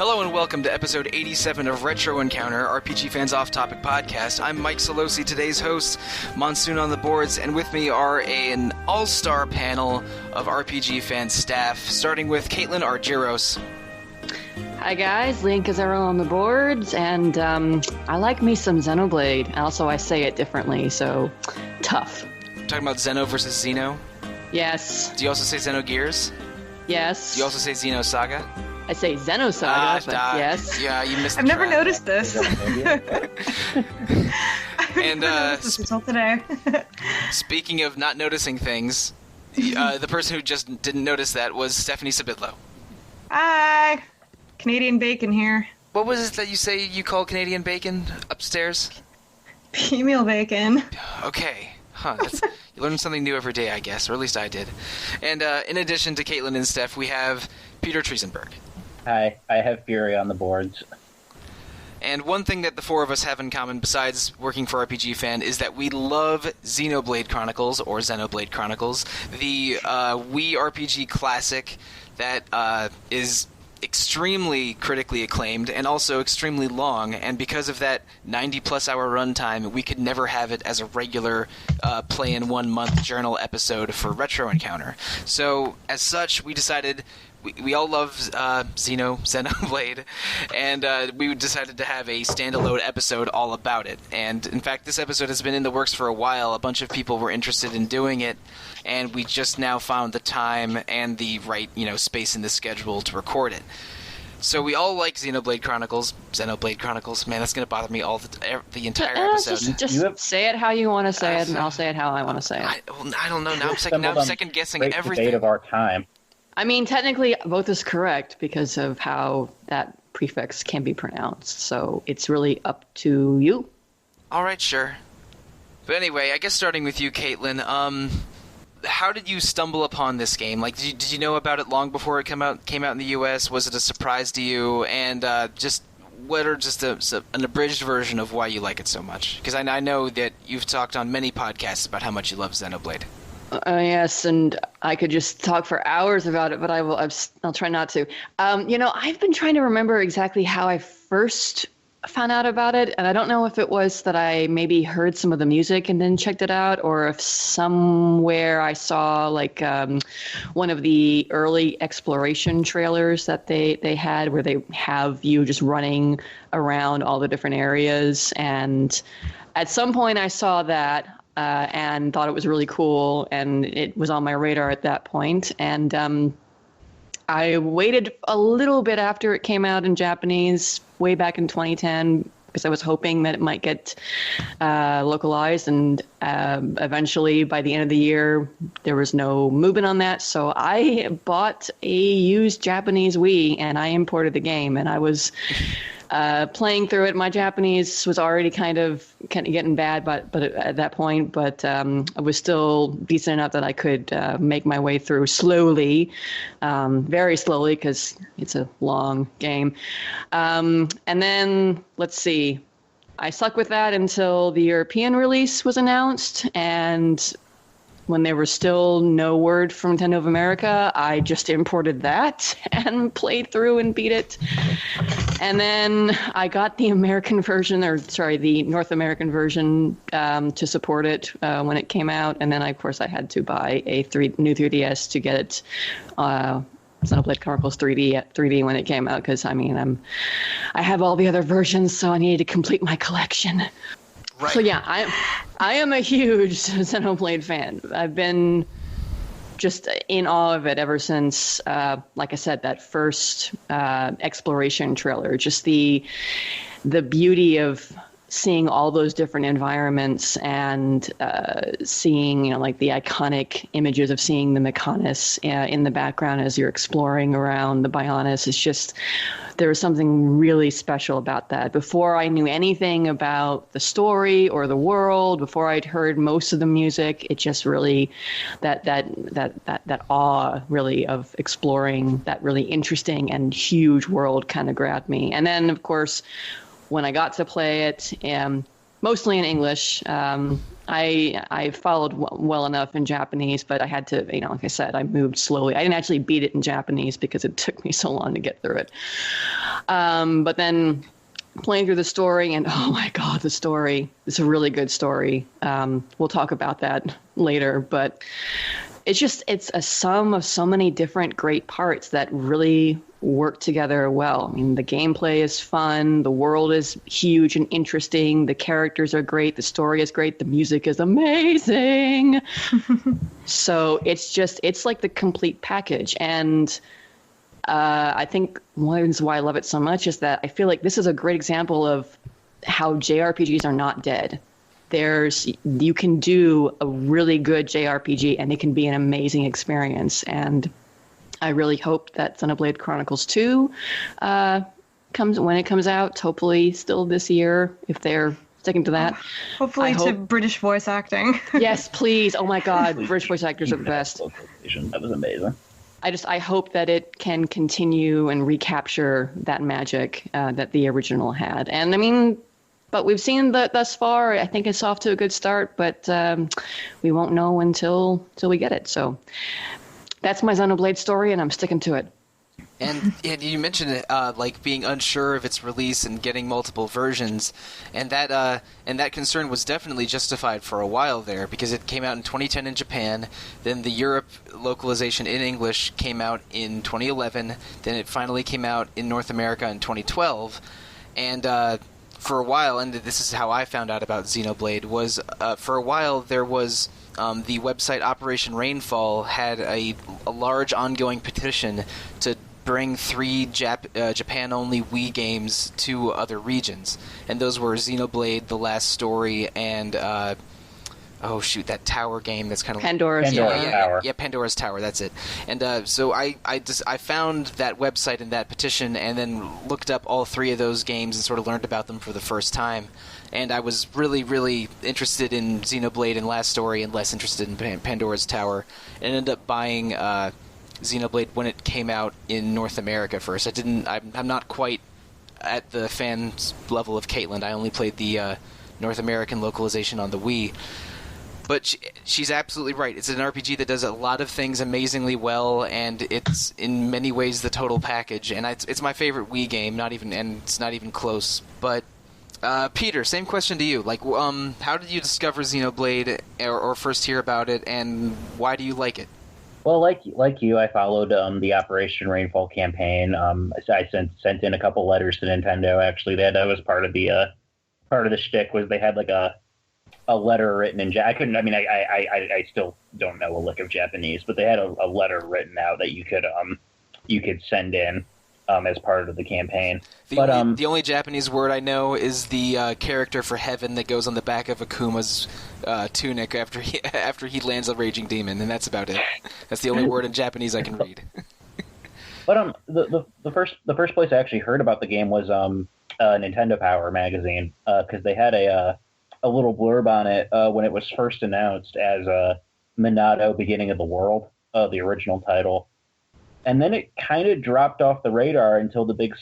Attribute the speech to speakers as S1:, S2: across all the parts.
S1: Hello and welcome to episode 87 of Retro Encounter, RPG Fan's off-topic podcast. I'm Mike Sollosi, today's host, Monsoon on the boards, and with me are an all-star panel of RPG Fan staff, starting with Caitlin Argyros.
S2: Hi guys, Link is on the boards, and I like me some Xenoblade. Also, I say it differently, so tough.
S1: Talking about Xeno versus Xeno?
S2: Yes.
S1: Do you also say Xenogears?
S2: Yes.
S1: Do you also say Xeno Saga?
S2: I say Xenosaga, but yes.
S1: Yeah, you missed
S3: I've never noticed this.
S1: And
S3: this until today.
S1: Speaking of not noticing things, the person who just didn't notice that was Stephanie Sybydlo.
S3: Hi, Canadian bacon here.
S1: What was it that you say you call Canadian bacon upstairs?
S3: Female bacon.
S1: Okay. Huh, you learn something new every day, I guess, or at least I did. And in addition to Caitlin and Steph, we have Peter Triezenberg.
S4: Hi, I have Fury on the boards.
S1: And one thing that the four of us have in common, besides working for RPG Fan, is that we love Xenoblade Chronicles, or Xenoblade Chronicles, the Wii RPG classic that is extremely critically acclaimed and also extremely long, and because of that 90-plus hour runtime, we could never have it as a regular play-in-1-month journal episode for Retro Encounter. So, as such, we decided we all love Xenoblade, and we decided to have a standalone episode all about it. And, in fact, this episode has been in the works for a while. A bunch of people were interested in doing it, and we just now found the time and the right, space in the schedule to record it. So we all like Xenoblade Chronicles. Man, that's going to bother me all the entire episode.
S2: Just say it how you want to say it, and I'll say it how I want to say it.
S1: I don't know. Now I'm second-guessing everything.
S4: Debate of our time.
S2: I mean, technically, both is correct because of how that prefix can be pronounced. So it's really up to you.
S1: All right, sure. But anyway, I guess starting with you, Caitlin, how did you stumble upon this game? Like, did you know about it long before it came out in the U.S.? Was it a surprise to you? And what are just an abridged version of why you like it so much? Because I know that you've talked on many podcasts about how much you love Xenoblade.
S2: Yes, and I could just talk for hours about it, but I'll try not to. I've been trying to remember exactly how I first found out about it, and I don't know if it was that I maybe heard some of the music and then checked it out, or if somewhere I saw one of the early exploration trailers that they had where they have you just running around all the different areas, and at some point I saw that and thought it was really cool, and it was on my radar at that point, and I waited a little bit after it came out in Japanese way back in 2010 because I was hoping that it might get localized, and eventually by the end of the year there was no movement on that, so I bought a used Japanese Wii and I imported the game, and I was playing through it. My Japanese was already kind of getting bad, but at that point, but I was still decent enough that I could make my way through slowly, very slowly, because it's a long game. And then, let's see, I stuck with that until the European release was announced, and when there was still no word from Nintendo of America, I just imported that and played through and beat it. And then I got the the North American version to support it when it came out. And then, of course, I had to buy a new 3DS to get it, Xenoblade Chronicles 3D when it came out, because, I have all the other versions, so I needed to complete my collection. Right. So yeah, I am a huge Xenoblade fan. I've been just in awe of it ever since, like I said, that first exploration trailer. Just the beauty of seeing all those different environments and seeing, the iconic images of seeing the Mechonis in the background as you're exploring around the Bionis. It's just, there was something really special about that. Before I knew anything about the story or the world, before I'd heard most of the music, it just really, that awe really of exploring that really interesting and huge world kind of grabbed me. And then, of course, when I got to play it, mostly in English, I followed well enough in Japanese, but I had to, like I said, I moved slowly. I didn't actually beat it in Japanese because it took me so long to get through it. But then playing through the story, and oh my God, the story. It's a really good story. We'll talk about that later, but it's a sum of so many different great parts that really work together well. I mean, the gameplay is fun, the world is huge and interesting, the characters are great, the story is great, the music is amazing. So it's like the complete package. And I think one of the reasons why I love it so much is that I feel like this is a great example of how JRPGs are not dead. You can do a really good JRPG and it can be an amazing experience. And I really hope that Xenoblade Chronicles 2 when it comes out, hopefully still this year, if they're sticking to that.
S3: Hopefully to British voice acting.
S2: Yes, please. Oh my God, British voice actors are the best.
S4: That was amazing.
S2: I hope that it can continue and recapture that magic that the original had. And I mean, but we've seen that thus far. I think it's off to a good start, but we won't know until we get it. So that's my Xenoblade story, and I'm sticking to it.
S1: And you mentioned it, like being unsure of its release and getting multiple versions, and that concern was definitely justified for a while there, because it came out in 2010 in Japan, then the Europe localization in English came out in 2011, then it finally came out in North America in 2012, and for a while, and this is how I found out about Xenoblade, was for a while there was the website Operation Rainfall had a large ongoing petition to bring 3 Japan-only Wii games to other regions, and those were Xenoblade: The Last Story and that tower game that's kind of
S2: Pandora's Tower.
S1: Yeah, Pandora's Tower. That's it. And so I found that website and that petition, and then looked up all 3 of those games and sort of learned about them for the first time. And I was really, really interested in Xenoblade and Last Story, and less interested in Pandora's Tower, and ended up buying Xenoblade when it came out in North America first. I'm not quite at the fans level of Caitlin. I only played the North American localization on the Wii. But she's absolutely right. It's an RPG that does a lot of things amazingly well, and it's in many ways the total package. And it's my favorite Wii game. It's not even close. But Peter, same question to you. Like, how did you discover Xenoblade, or first hear about it, and why do you like it?
S4: Well, like you, I followed the Operation Rainfall campaign. I sent in a couple letters to Nintendo. Actually, that was part of the shtick. Was they had like a letter written in Japanese. I still don't know a lick of Japanese, but they had a letter written out that you could send in as part of the campaign.
S1: The only Japanese word I know is the character for heaven that goes on the back of Akuma's tunic after he lands a raging demon, and that's about it. That's the only word in Japanese I can read.
S4: But the first place I actually heard about the game was Nintendo Power magazine, because they had a little blurb on it when it was first announced as Minato Beginning of the World, the original title. And then it kind of dropped off the radar until the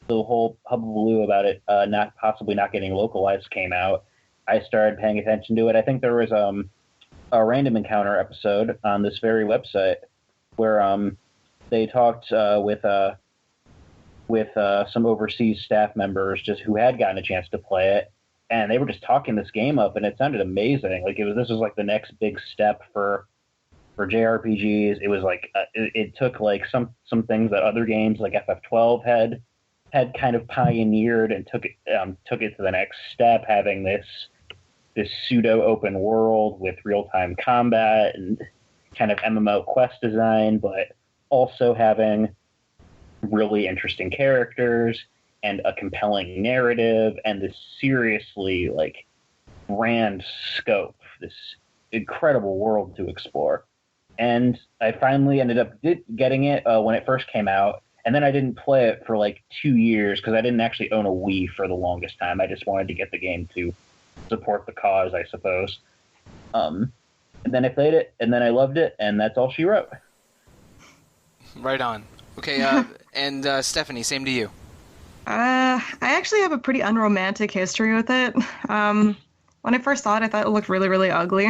S4: whole hullabaloo about it possibly not getting localized came out. I started paying attention to it. I think there was a Random Encounter episode on this very website where they talked with some overseas staff members just who had gotten a chance to play it, and they were just talking this game up, and it sounded amazing. Like this was like the next big step for JRPGs. It was like it took like some things that other games like FF12 had kind of pioneered, and took it to the next step, having this pseudo open world with real-time combat and kind of MMO quest design, but also having really interesting characters and a compelling narrative and this seriously like grand scope, this incredible world to explore. And I finally ended up getting it when it first came out, and then I didn't play it for like 2 years because I didn't actually own a Wii for the longest time. I just wanted to get the game to support the cause, I suppose. And then I played it, and then I loved it, and that's all she wrote.
S1: Right on. Okay, and Stephanie, same to you.
S3: I actually have a pretty unromantic history with it. When I first saw it, I thought it looked really, really ugly.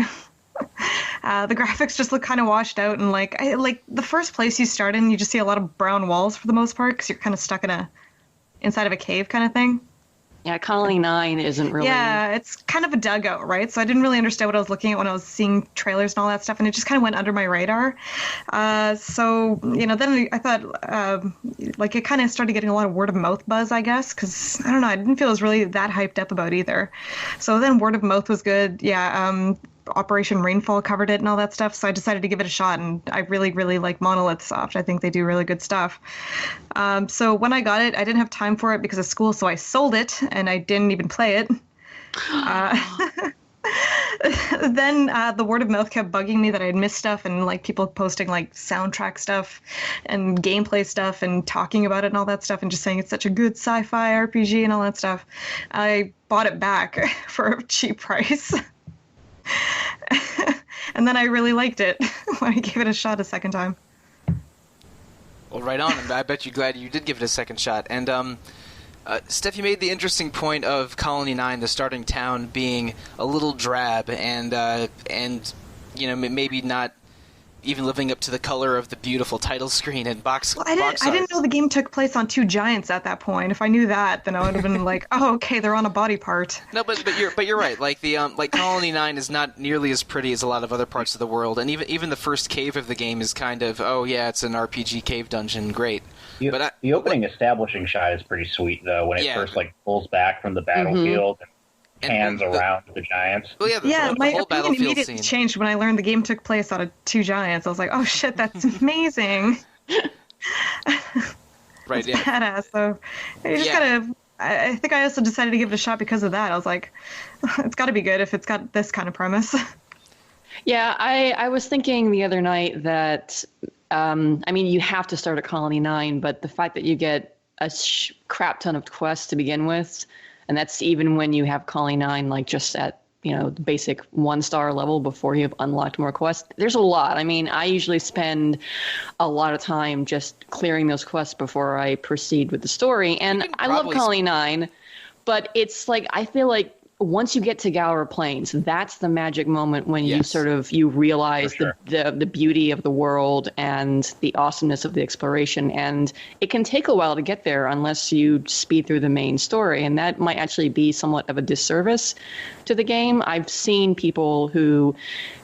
S3: The graphics just look kind of washed out, and like the first place you start in, you just see a lot of brown walls for the most part because you're kind of stuck inside of a cave kind of thing.
S2: Yeah, Colony 9 isn't really...
S3: Yeah, it's kind of a dugout, right? So I didn't really understand what I was looking at when I was seeing trailers and all that stuff, and it just kind of went under my radar. So, then I thought, it kind of started getting a lot of word of mouth buzz, I guess, because, I don't know, I didn't feel it was really that hyped up about either. So then word of mouth was good, yeah, Operation Rainfall covered it and all that stuff, so I decided to give it a shot, and I really, really like Monolith Soft. I think they do really good stuff. So when I got it, I didn't have time for it because of school, so I sold it, and I didn't even play it. Then the word of mouth kept bugging me that I had missed stuff, and like people posting like soundtrack stuff and gameplay stuff and talking about it and all that stuff and just saying it's such a good sci-fi RPG and all that stuff. I bought it back for a cheap price. And then I really liked it when I gave it a shot a second time.
S1: Well, right on. I bet you're glad you did give it a second shot. And Steph, you made the interesting point of Colony 9, the starting town, being a little drab and maybe not even living up to the color of the beautiful title screen and box. Well,
S3: I didn't know the game took place on two giants at that point. If I knew that, then I would have been like, oh, okay, they're on a body part.
S1: No, but you're right. Like the Colony 9 is not nearly as pretty as a lot of other parts of the world, and even the first cave of the game is kind of, oh yeah, it's an RPG cave dungeon, great.
S4: The opening establishing shot is pretty sweet though, when it first pulls back from the battlefield. Mm-hmm. Pans around the giants.
S1: Well, the
S3: my
S1: whole
S3: opinion immediately
S1: scene
S3: changed when I learned the game took place out of two giants. I was like, oh shit, that's amazing.
S1: Right,
S3: yeah. Badass. So you just gotta. I think I also decided to give it a shot because of that. I was like, it's got to be good if it's got this kind of premise.
S2: Yeah, I was thinking the other night that, you have to start at Colony 9, but the fact that you get a crap ton of quests to begin with, and that's even when you have Colony 9, like just at, the basic 1-star level before you have unlocked more quests. There's a lot. I usually spend a lot of time just clearing those quests before I proceed with the story. And I love Colony 9, but it's like, I feel like once you get to Gower Plains, that's the magic moment when you realize the beauty of the world and the awesomeness of the exploration. And it can take a while to get there unless you speed through the main story. And that might actually be somewhat of a disservice to the game. I've seen people who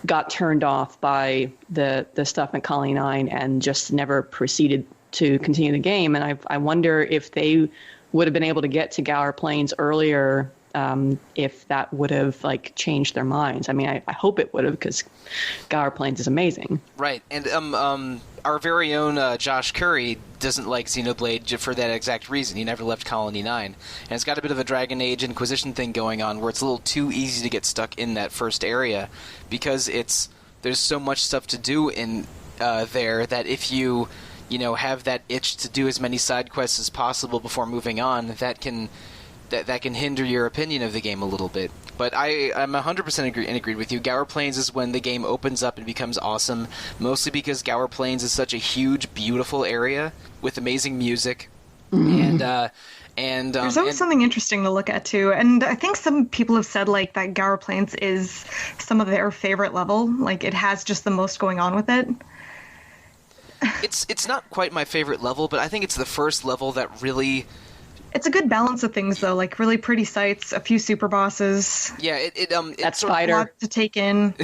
S2: got turned off by the stuff in Colony 9 and just never proceeded to continue the game. And I wonder if they would have been able to get to Gower Plains earlier, if that would have changed their minds. I hope it would have, because Gower Plains is amazing.
S1: Right, and our very own Josh Curry doesn't like Xenoblade for that exact reason. He never left Colony 9, and it's got a bit of a Dragon Age Inquisition thing going on, where it's a little too easy to get stuck in that first area, because there's so much stuff to do in there that if you have that itch to do as many side quests as possible before moving on, that can hinder your opinion of the game a little bit. But I'm 100% agreed with you. Gower Plains is when the game opens up and becomes awesome, mostly because Gower Plains is such a huge, beautiful area with amazing music. Mm-hmm. And
S3: there's always something interesting to look at too. And I think some people have said that Gower Plains is some of their favorite level. It has just the most going on with it.
S1: It's not quite my favorite level, but I think it's the first level that really...
S3: It's a good balance of things, though, really pretty sights, a few super bosses.
S1: Yeah,
S2: that spider.
S3: A lot to take in.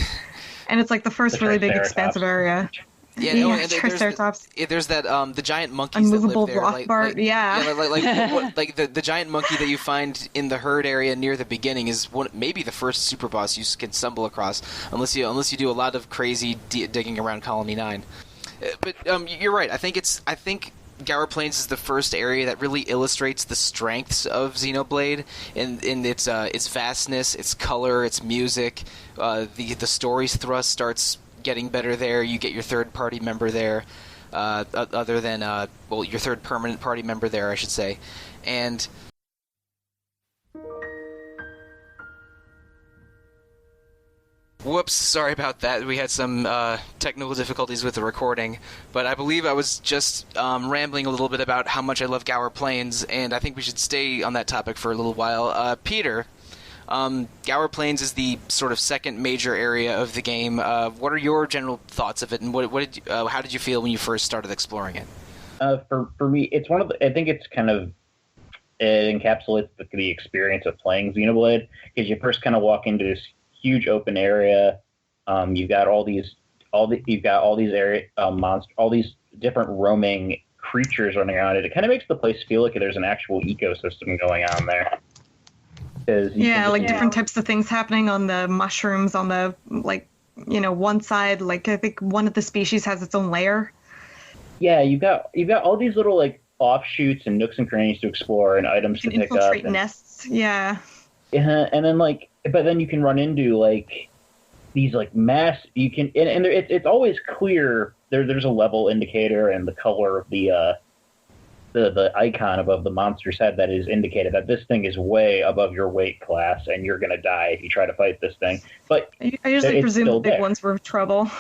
S3: And it's the first really big expansive area.
S1: Yeah, and
S3: Triceratops.
S1: There's that the giant monkeys
S3: unmovable
S1: that live there.
S3: Rothbard,
S1: The giant monkey that you find in the herd area near the beginning is maybe the first super boss you can stumble across, unless you do a lot of crazy digging around Colony 9. But you're right. I think Gower Plains is the first area that really illustrates the strengths of Xenoblade in its vastness, its color, its music. The story's thrust starts getting better there. You get your third party member there, other than your third permanent party member there, I should say, and. Whoops, sorry about that. We had some technical difficulties with the recording, but I believe I was just rambling a little bit about how much I love Gower Plains, and I think we should stay on that topic for a little while. Peter, Gower Plains is the sort of second major area of the game. What are your general thoughts of it, and how did you feel when you first started exploring it?
S4: For me, it's one of the, I think it's kind of, it encapsulates the experience of playing Xenoblade, because you first kind of walk into this huge open area. You've got all these area monsters, all these different roaming creatures running around it. It kind of makes the place feel like there's an actual ecosystem going on there.
S3: Yeah, like different types of things happening on the mushrooms on the, like, one side. Like, I think one of the species has its own lair.
S4: Yeah, you've got all these little, like, offshoots and nooks and crannies to explore and items to pick up.
S3: Infiltrate nests, yeah.
S4: And then, like, but then you can run into, like, these, like, it's always clear. There's a level indicator, and the color of the icon above the monster's head that is indicated that this thing is way above your weight class, and you're gonna die if you try to fight this thing. But
S3: I usually presume the big ones were trouble.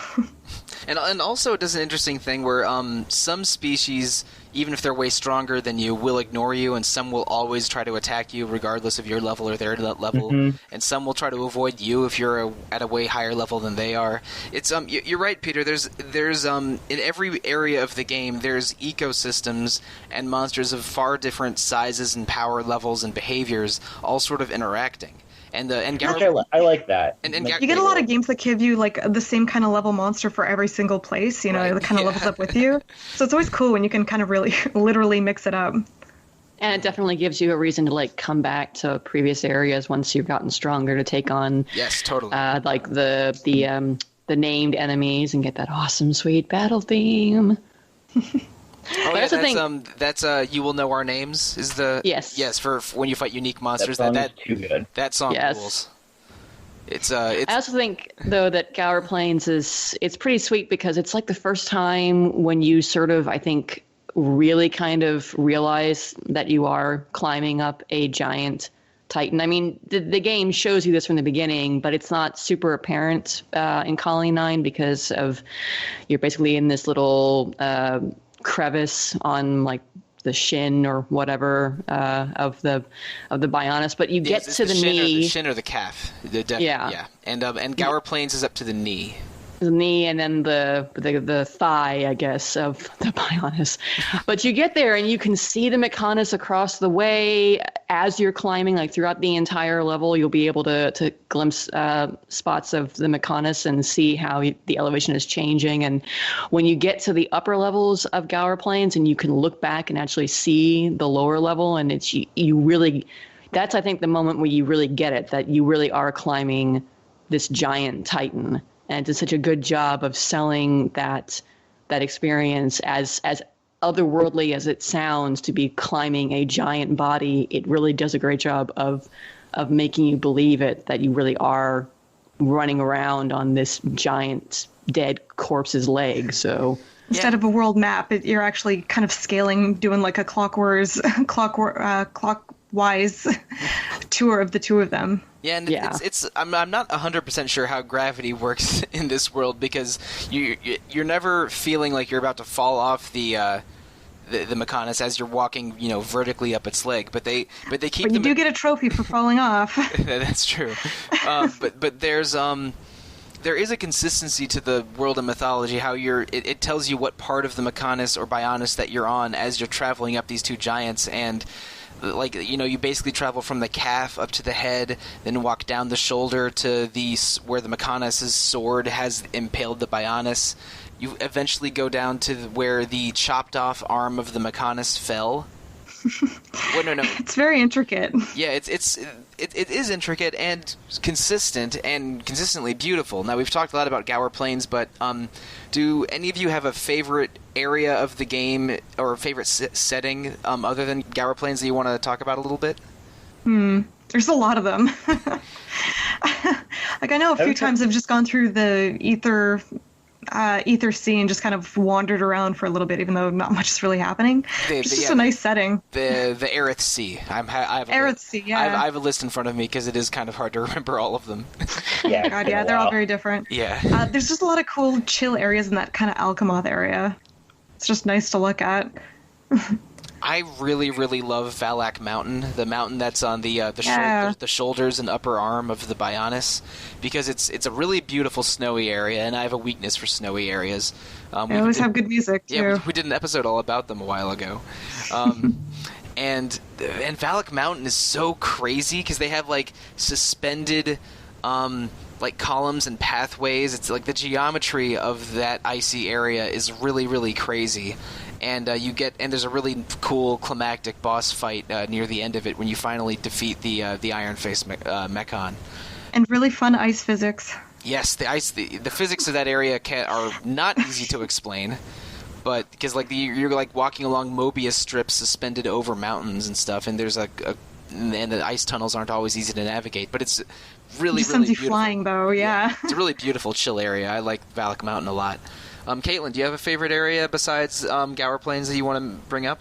S1: And also it does an interesting thing where some species, even if they're way stronger than you, will ignore you, and some will always try to attack you regardless of your level or their level. Mm-hmm. And some will try to avoid you if you're at a way higher level than they are. It's you're right, Peter. There's in every area of the game there's ecosystems and monsters of far different sizes and power levels and behaviors, all sort of interacting. And
S4: I like that.
S3: And you get a lot of games that give you like the same kind of level monster for every single place. Right. It kind of levels up with you. So it's always cool when you can kind of really, literally mix it up.
S2: And it definitely gives you a reason to like come back to previous areas once you've gotten stronger to take on.
S1: Yes, totally.
S2: Like the named enemies and get that awesome, sweet battle theme.
S1: Oh, yeah, that's You Will Know Our Names is the... Yes, for when you fight unique monsters.
S4: That too good.
S1: That song rules. It's
S2: I also think, though, that Gower Plains it's pretty sweet because it's like the first time when you sort of, I think, really kind of realize that you are climbing up a giant Titan. I mean, the game shows you this from the beginning, but it's not super apparent in Colony 9 because of you're basically in this little... crevice on like the shin or whatever of the Bionis, but you get to the knee.
S1: The shin or the calf. Yeah. And Gower Plains is up to the knee.
S2: The knee and then the thigh, I guess, of the Bionis. But you get there and you can see the Mechonis across the way as you're climbing. Like throughout the entire level, you'll be able to glimpse spots of the Mechonis and see how the elevation is changing. And when you get to the upper levels of Gower Plains and you can look back and actually see the lower level, and it's you really, that's I think the moment where you really get it, that you really are climbing this giant Titan. And it does such a good job of selling that experience as otherworldly as it sounds to be climbing a giant body. It really does a great job of making you believe it, that you really are running around on this giant dead corpse's leg. So
S3: instead of a world map, you're actually kind of scaling, doing like a clockwise tour of the two of them.
S1: Yeah, and it's I'm not 100% sure how gravity works in this world, because you're never feeling like you're about to fall off the Mechonis as you're walking, vertically up its leg. But they keep.
S3: But you do get a trophy for falling off.
S1: That's true. But there is a consistency to the world of mythology. How it tells you what part of the Mechonis or Bionis that you're on as you're traveling up these two giants, and like you basically travel from the calf up to the head, then walk down the shoulder to where the Mechonis' sword has impaled the Bionis. You eventually go down to where the chopped off arm of the Mechonis fell. Well, no.
S3: It's very intricate.
S1: Yeah, it is intricate and consistent and consistently beautiful. Now, we've talked a lot about Gower Plains, but do any of you have a favorite area of the game or a favorite setting other than Gower Plains that you want to talk about a little bit?
S3: There's a lot of them. Like, I know a few times I've just gone through the ether sea and just kind of wandered around for a little bit, even though not much is really happening. It's just a nice setting.
S1: The Aerith Sea. I have a list in front of me because it is kind of hard to remember all of them.
S3: Yeah, God, yeah, they're all very different.
S1: Yeah.
S3: There's just a lot of cool chill areas in that kind of Alchemoth area. It's just nice to look at.
S1: I really, really love Valak Mountain, the mountain that's on the shoulders and upper arm of the Bionis, because it's a really beautiful snowy area, and I have a weakness for snowy areas.
S3: They always have good music, too.
S1: Yeah, we did an episode all about them a while ago. And Valak Mountain is so crazy because they have like suspended like columns and pathways. It's like the geometry of that icy area is really, really crazy. And there's a really cool climactic boss fight near the end of it when you finally defeat the Iron Face Mechon.
S3: And really fun ice physics.
S1: Yes, the physics of that area are not easy to explain. But because like you're like walking along Mobius strips suspended over mountains and stuff, and there's and the ice tunnels aren't always easy to navigate. But it's really, really beautiful.
S3: Flying though, yeah.
S1: It's a really beautiful, chill area. I like Valak Mountain a lot. Caitlin, do you have a favorite area besides Gower Plains that you want to bring up?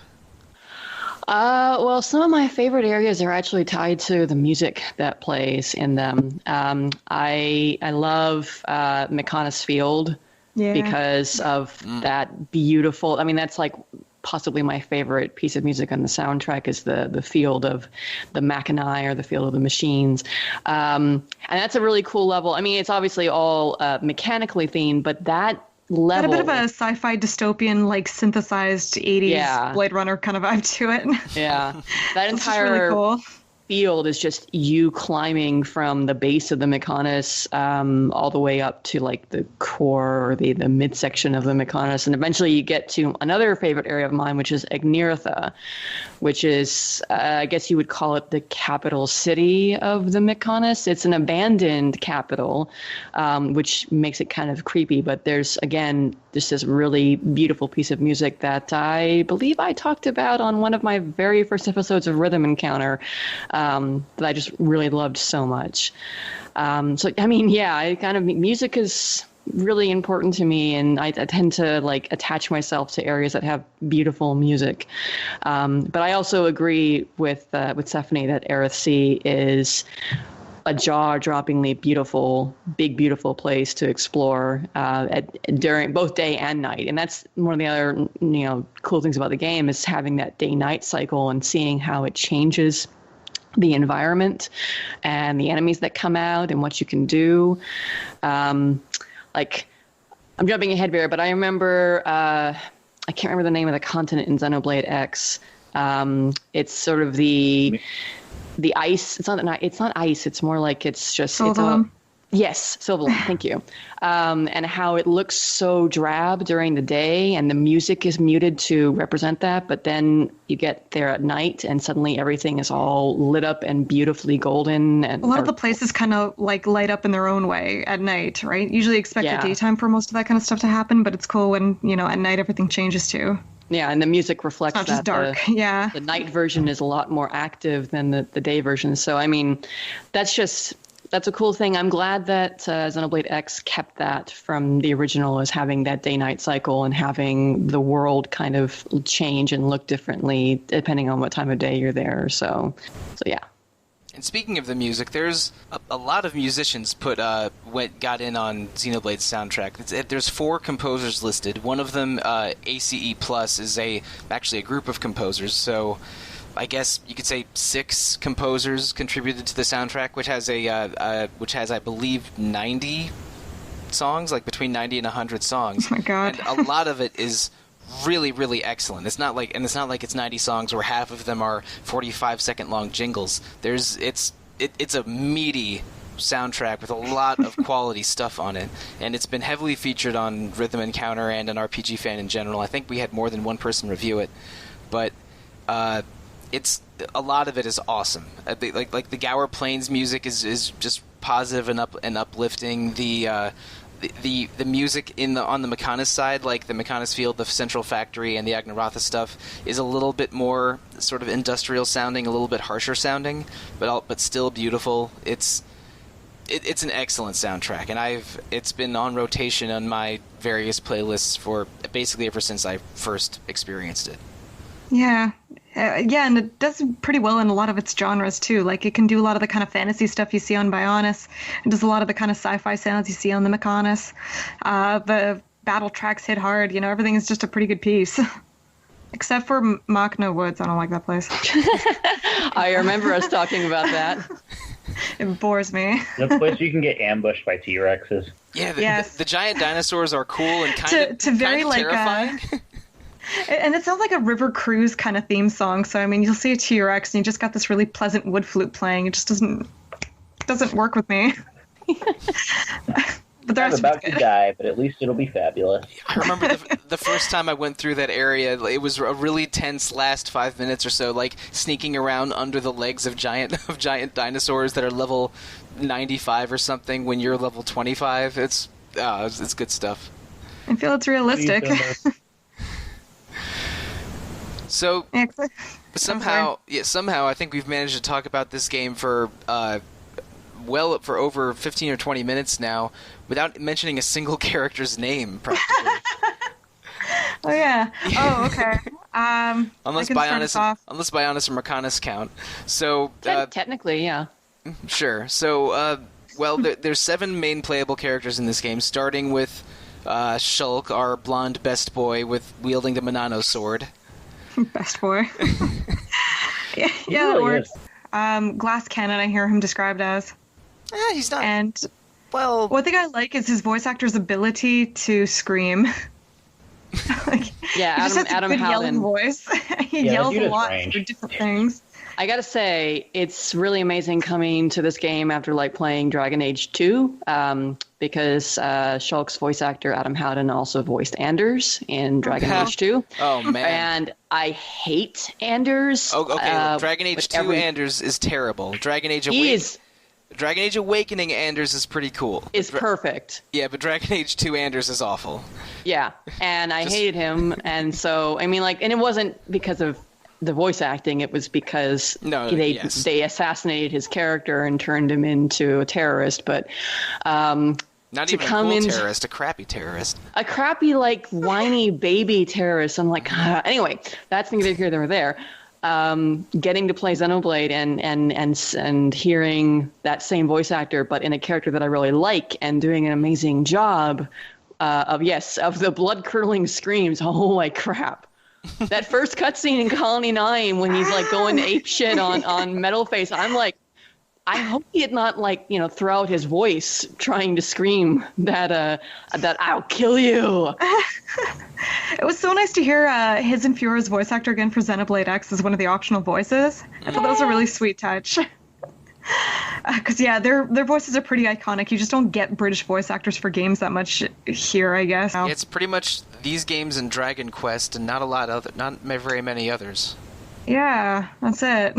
S2: Well, some of my favorite areas are actually tied to the music that plays in them. I love Mechonis Field. Yeah. Because of that beautiful, I mean, that's like possibly my favorite piece of music on the soundtrack is the field of the Machini or the field of the machines. And that's a really cool level. I mean, it's obviously all mechanically themed, but that level.
S3: Got a bit of a sci-fi dystopian, like synthesized 80s Blade Runner kind of vibe to it.
S2: Yeah. That entire
S3: really cool.
S2: Field is just you climbing from the base of the Mechonis all the way up to like the core or the midsection of the Mechonis, and eventually you get to another favorite area of mine, which is Agniratha, which is I guess you would call it the capital city of the Mechonis. It's an abandoned capital, which makes it kind of creepy. But there's again just this really beautiful piece of music that I believe I talked about on one of my very first episodes of Rhythm Encounter. That I just really loved so much. So, I mean, yeah, music is really important to me, and I tend to like attach myself to areas that have beautiful music. But I also agree with Stephanie that Aerith Sea is a jaw-droppingly beautiful, big, beautiful place to explore during both day and night. And that's one of the other, cool things about the game is having that day-night cycle and seeing how it changes the environment and the enemies that come out and what you can do. Like, I'm jumping ahead here, but I remember, I can't remember the name of the continent in Xenoblade X. It's sort of the ice. It's not ice. It's more like it's just. Yes, Sybydlo, thank you. And how it looks so drab during the day and the music is muted to represent that, but then you get there at night and suddenly everything is all lit up and beautifully golden. And
S3: a lot of the places kind of like light up in their own way at night, right? Usually expect the daytime for most of that kind of stuff to happen, but it's cool when, at night everything changes too.
S2: Yeah, and the music reflects
S3: it's not
S2: that.
S3: Just dark,
S2: The night version is a lot more active than the day version. So, I mean, that's a cool thing. I'm glad that Xenoblade X kept that from the original as having that day-night cycle and having the world kind of change and look differently depending on what time of day you're there. So yeah.
S1: And speaking of the music, there's a lot of musicians got in on Xenoblade's soundtrack. There's 4 composers listed. One of them, ACE Plus, is actually a group of composers. So I guess you could say 6 composers contributed to the soundtrack, which has I believe 90 songs, like between 90 and 100 songs.
S3: Oh my god!
S1: And a lot of it is really, really excellent. It's not like it's 90 songs where half of them are 45-second long jingles. It's a meaty soundtrack with a lot of quality stuff on it, and it's been heavily featured on Rhythm Encounter and on RPGFan in general. I think we had more than one person review it, but it's a lot of it is awesome. Like the Gower Plains music is just positive and uplifting. The music on the Mechonis side, like the Mechonis Field, the Central Factory, and the Agniratha stuff, is a little bit more sort of industrial sounding, a little bit harsher sounding, but still beautiful. It's an excellent soundtrack, and it's been on rotation on my various playlists for basically ever since I first experienced it.
S3: Yeah. And it does pretty well in a lot of its genres, too. Like, it can do a lot of the kind of fantasy stuff you see on Bionis. It does a lot of the kind of sci-fi sounds you see on the Mechonis. The battle tracks hit hard. Everything is just a pretty good piece. Except for Machna Woods. I don't like that place.
S2: I remember us talking about that.
S3: It bores me.
S4: The place you can get ambushed by T-Rexes.
S1: Yeah,
S3: Yes.
S1: the giant dinosaurs are cool and kind of terrifying.
S3: And it sounds like a River Cruise kind of theme song. So, I mean, you'll see a T-Rex and you just got this really pleasant wood flute playing. It just doesn't work with me. But the
S4: I'm
S3: rest of
S4: about
S3: it's
S4: to
S3: good.
S4: die, but at least it'll be fabulous.
S1: I remember the first time I went through that area, it was a really tense last 5 minutes or so, like sneaking around under the legs of giant dinosaurs that are level 95 or something when you're level 25. It's good stuff.
S3: I feel it's realistic.
S1: So
S3: Yeah,
S1: somehow I think we've managed to talk about this game for over 15 or 20 minutes now without mentioning a single character's name, practically.
S3: Oh yeah. Oh okay.
S1: Unless
S3: I can start us off.
S1: Bionis or Mercanus count. So
S2: Technically, yeah.
S1: sure. So there's 7 main playable characters in this game, starting with Shulk, our blonde best boy wielding the Monano sword.
S3: Best boy. yeah,
S4: He
S3: that
S4: really
S3: works.
S4: is.
S3: Glass cannon. I hear him described as.
S1: He's not.
S3: And
S1: Well,
S3: one thing I like is his voice actor's ability to scream. Like,
S2: Yeah,
S3: he just has a
S2: Adam
S3: good
S2: Howden.
S3: yelling voice. He
S4: Yeah,
S3: yells
S4: dude
S3: a
S4: is
S3: lot
S4: range.
S3: for different things.
S2: I gotta say, it's really amazing coming to this game after playing Dragon Age 2, because Shulk's voice actor Adam Howden also voiced Anders in Dragon Age 2.
S1: oh man.
S2: And I hate Anders.
S1: Oh, okay. Dragon Age
S2: with
S1: 2 Anders is terrible. Dragon Age Awakening Anders is pretty cool.
S2: Is perfect.
S1: Yeah, but Dragon Age 2 Anders is awful.
S2: Yeah, and I hated him, and so and it wasn't because of the voice acting. It was because they assassinated his character and turned him into a terrorist. But
S1: Not
S2: to
S1: even a
S2: come
S1: cool
S2: in,
S1: terrorist, a crappy terrorist.
S2: a crappy whiny baby terrorist. I'm like, anyway, that's neither here nor there. Getting to play Xenoblade and hearing that same voice actor, but in a character that I really like, and doing an amazing job of the blood curdling screams. Holy crap! That first cutscene in Colony 9 when he's going ape shit on Metalface. I'm like, I hope he had not throw out his voice trying to scream that I'll kill you.
S3: It was so nice to hear his and Fiora's voice actor again for Xenoblade X as one of the optional voices. I thought that was a really sweet touch. Because their voices are pretty iconic. You just don't get British voice actors for games that much here, I guess.
S1: Yeah, it's pretty much these games and Dragon Quest, and not very many others.
S3: Yeah, that's it.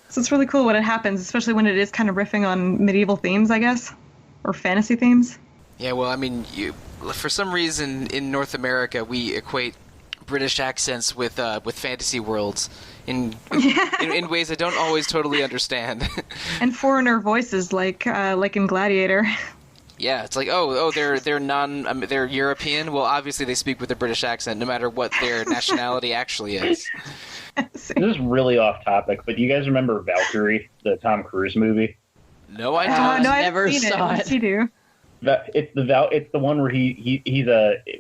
S3: So it's really cool when it happens, especially when it is kind of riffing on medieval themes, I guess, or fantasy themes.
S1: Yeah, well, I mean, for some reason in North America we equate British accents with fantasy worlds in ways I don't always totally understand.
S3: And foreigner voices, like in Gladiator.
S1: Yeah, it's like, they're European. Well, obviously they speak with a British accent, no matter what their nationality actually is.
S4: This is really off topic, but do you guys remember Valkyrie, the Tom Cruise movie?
S1: No, I don't.
S3: No, I've
S2: Never
S3: seen
S2: saw
S3: it.
S2: it.
S3: You do.
S4: It's the one where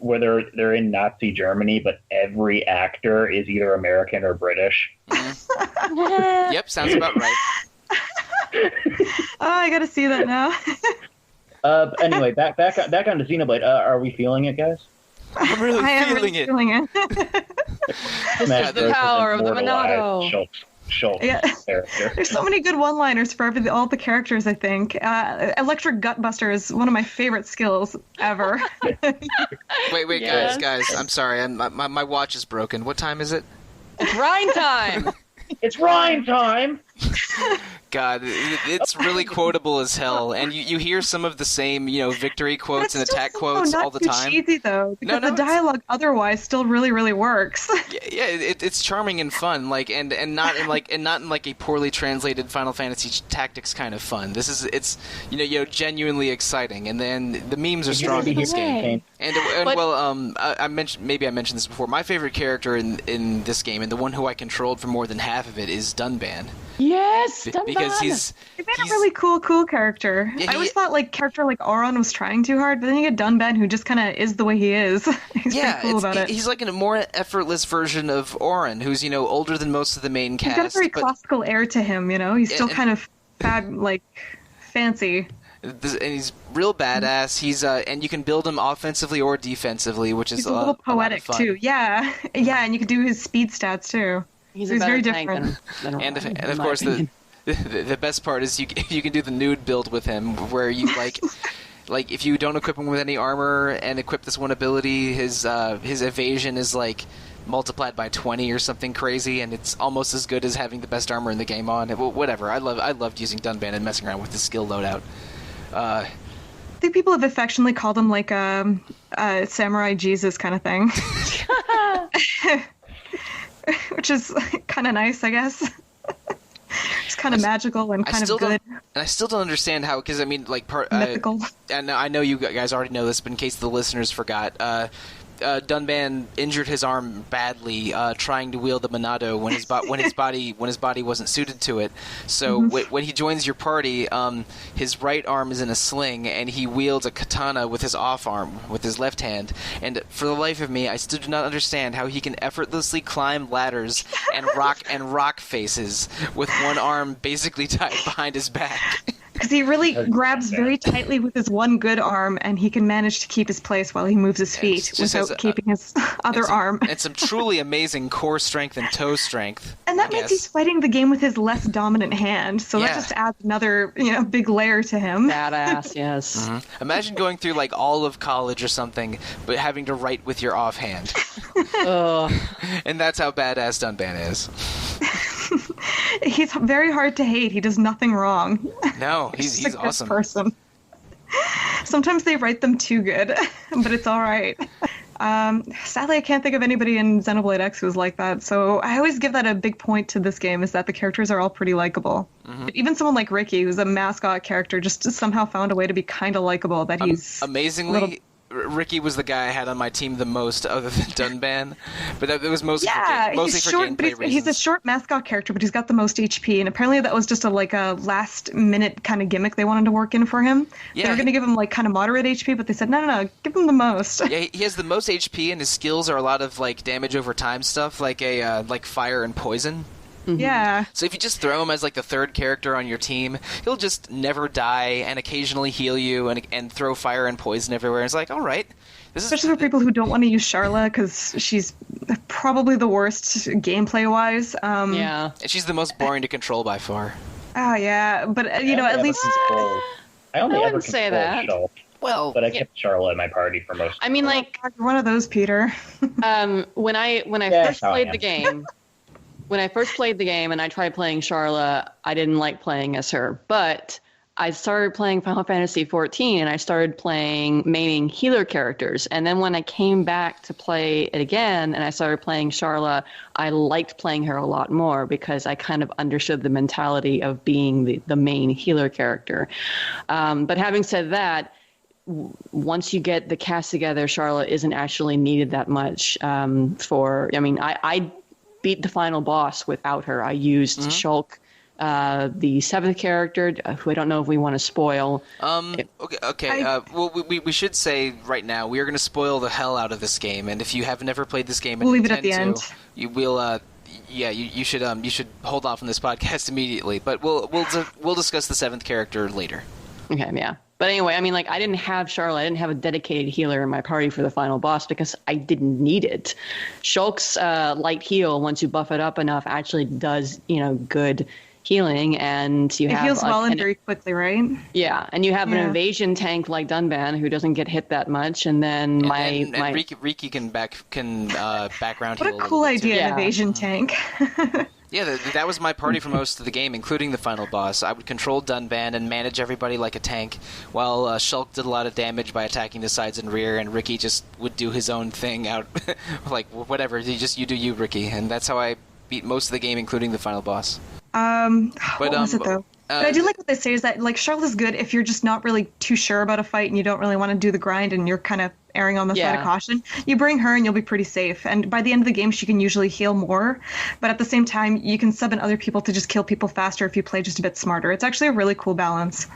S4: where they're in Nazi Germany, but every actor is either American or British.
S1: Yep, sounds about right.
S3: Oh, I gotta see that now.
S4: Anyway, back on to Xenoblade. Are we feeling it, guys?
S1: I'm really feeling it.
S4: Smash
S2: the
S4: Bros.
S2: power
S4: has
S2: of the
S4: immortalized
S2: Monado.
S4: Shulk's
S3: Yeah.
S4: character.
S3: There's so many good one-liners for all the characters, I think. Electric Gutbuster is one of my favorite skills ever.
S1: Wait,
S2: Yes.
S1: guys, I'm sorry. My watch is broken. What time is it?
S2: It's Rhine time.
S4: It's rhyme time!
S1: God, it's really quotable as hell, and you hear some of the same, victory quotes and attack quotes all the time.
S3: It's cheesy though, because the dialogue otherwise still really, really works.
S1: Yeah, it's charming and fun, and not in a poorly translated Final Fantasy Tactics kind of fun. It's genuinely exciting, and then the memes are strong in this game. I mentioned this before. My favorite character in this game, and the one who I controlled for more than half of it, is Dunban.
S2: Yes, Dunban.
S1: Because he's
S3: a really cool character.
S1: Yeah,
S3: I always thought character like Auron was trying too hard, but then you get Dunban, who just kind of is the way he is. He's pretty cool about it.
S1: He's like a more effortless version of Auron, who's older than most of the main cast.
S3: He's got a very classical air to him. He's still kind of fancy.
S1: And he's real badass. He's and you can build him offensively or defensively, which is
S3: a little poetic too. Yeah, and you can do his speed stats too.
S2: He's
S3: very different.
S1: And of course the best part is you can do the nude build with him, where you like if you don't equip him with any armor and equip this one ability, his evasion is multiplied by 20 or something crazy, and it's almost as good as having the best armor in the game on. Whatever. I loved using Dunban and messing around with the skill loadout.
S3: I think people have affectionately called him a Samurai Jesus kind of thing. Which is kind of nice, I guess. It's kind of magical and kind of good.
S1: And I still don't understand how, because
S3: mythical.
S1: And I know you guys already know this, but in case the listeners forgot, Dunban injured his arm badly trying to wield the Monado when his body wasn't suited to it. So when he joins your party, his right arm is in a sling, and he wields a katana with his off arm, with his left hand. And for the life of me, I still do not understand how he can effortlessly climb ladders and rock faces with one arm basically tied behind his back.
S3: Because he really grabs very tightly with his one good arm, and he can manage to keep his place while he moves his feet without keeping his other arm.
S1: And some truly amazing core strength and toe strength.
S3: And that means he's fighting the game with his less dominant hand, so that just adds another big layer to him.
S2: Badass, yes.
S1: Mm-hmm. Imagine going through all of college or something, but having to write with your offhand. And that's how badass Dunban is.
S3: He's very hard to hate. He does nothing wrong.
S1: No, he's
S3: a
S1: awesome.
S3: Good person. Sometimes they write them too good, but it's all right. Sadly, I can't think of anybody in Xenoblade X who's like that. So I always give that a big point to this game, is that the characters are all pretty likable. Mm-hmm. Even someone like Ricky, who's a mascot character, just somehow found a way to be kind of likable. That he's
S1: amazingly. Ricky was the guy I had on my team the most, other than Dunban, but that was mostly for gameplay reasons.
S3: He's a short mascot character, but he's got the most HP, and apparently that was just a last minute kind of gimmick they wanted to work in for him. Yeah, they were going to give him kind of moderate HP, but they said no, give him the most.
S1: Yeah, he has the most HP, and his skills are a lot of damage over time stuff, like fire and poison.
S3: Mm-hmm. Yeah.
S1: So if you just throw him as the third character on your team, he'll just never die and occasionally heal you and throw fire and poison everywhere. It's all right.
S3: Especially for people who don't want to use Charla, because she's probably the worst gameplay-wise.
S2: Yeah.
S1: And she's the most boring to control by far.
S3: Oh, yeah. But, at least...
S4: I wouldn't say that. Shulk,
S1: well,
S4: but I kept Charla in my party for most of the time.
S3: You're one of those, Peter.
S2: When I first played the game... When I first played the game and I tried playing Charla, I didn't like playing as her. But I started playing Final Fantasy XIV and I started playing maining healer characters. And then when I came back to play it again and I started playing Charla, I liked playing her a lot more because I kind of understood the mentality of being the main healer character. But having said that, once you get the cast together, Charla isn't actually needed that much I beat the final boss without her. I used Shulk, the seventh character, who I don't know if we want to spoil.
S1: Okay. We should say right now we are going to spoil the hell out of this game, and if you have never played this game,
S3: we'll leave it at the end.
S1: You will. You should hold off on this podcast immediately. But we'll discuss the seventh character later.
S2: Okay. Yeah. But anyway, I didn't have Charlotte. I didn't have a dedicated healer in my party for the final boss because I didn't need it. Shulk's light heal, once you buff it up enough, actually does, good healing, and
S3: it heals well and very quickly, right?
S2: Yeah, and you have an evasion tank like Dunban who doesn't get hit that much, and then
S1: Riki can background heal.
S3: What a cool idea, an evasion tank.
S1: Yeah, that was my party for most of the game, including the final boss. I would control Dunban and manage everybody like a tank, while Shulk did a lot of damage by attacking the sides and rear, and Ricky just would do his own thing out, whatever. You do you, Ricky, and that's how I beat most of the game, including the final boss.
S3: What was it though? But I do like what they say is that like Charlotte is good if you're just not really too sure about a fight and you don't really want to do the grind and you're kind of erring on the side of caution. You bring her and you'll be pretty safe. And by the end of the game, she can usually heal more. But at the same time, you can sub in other people to just kill people faster if you play just a bit smarter. It's actually a really cool balance,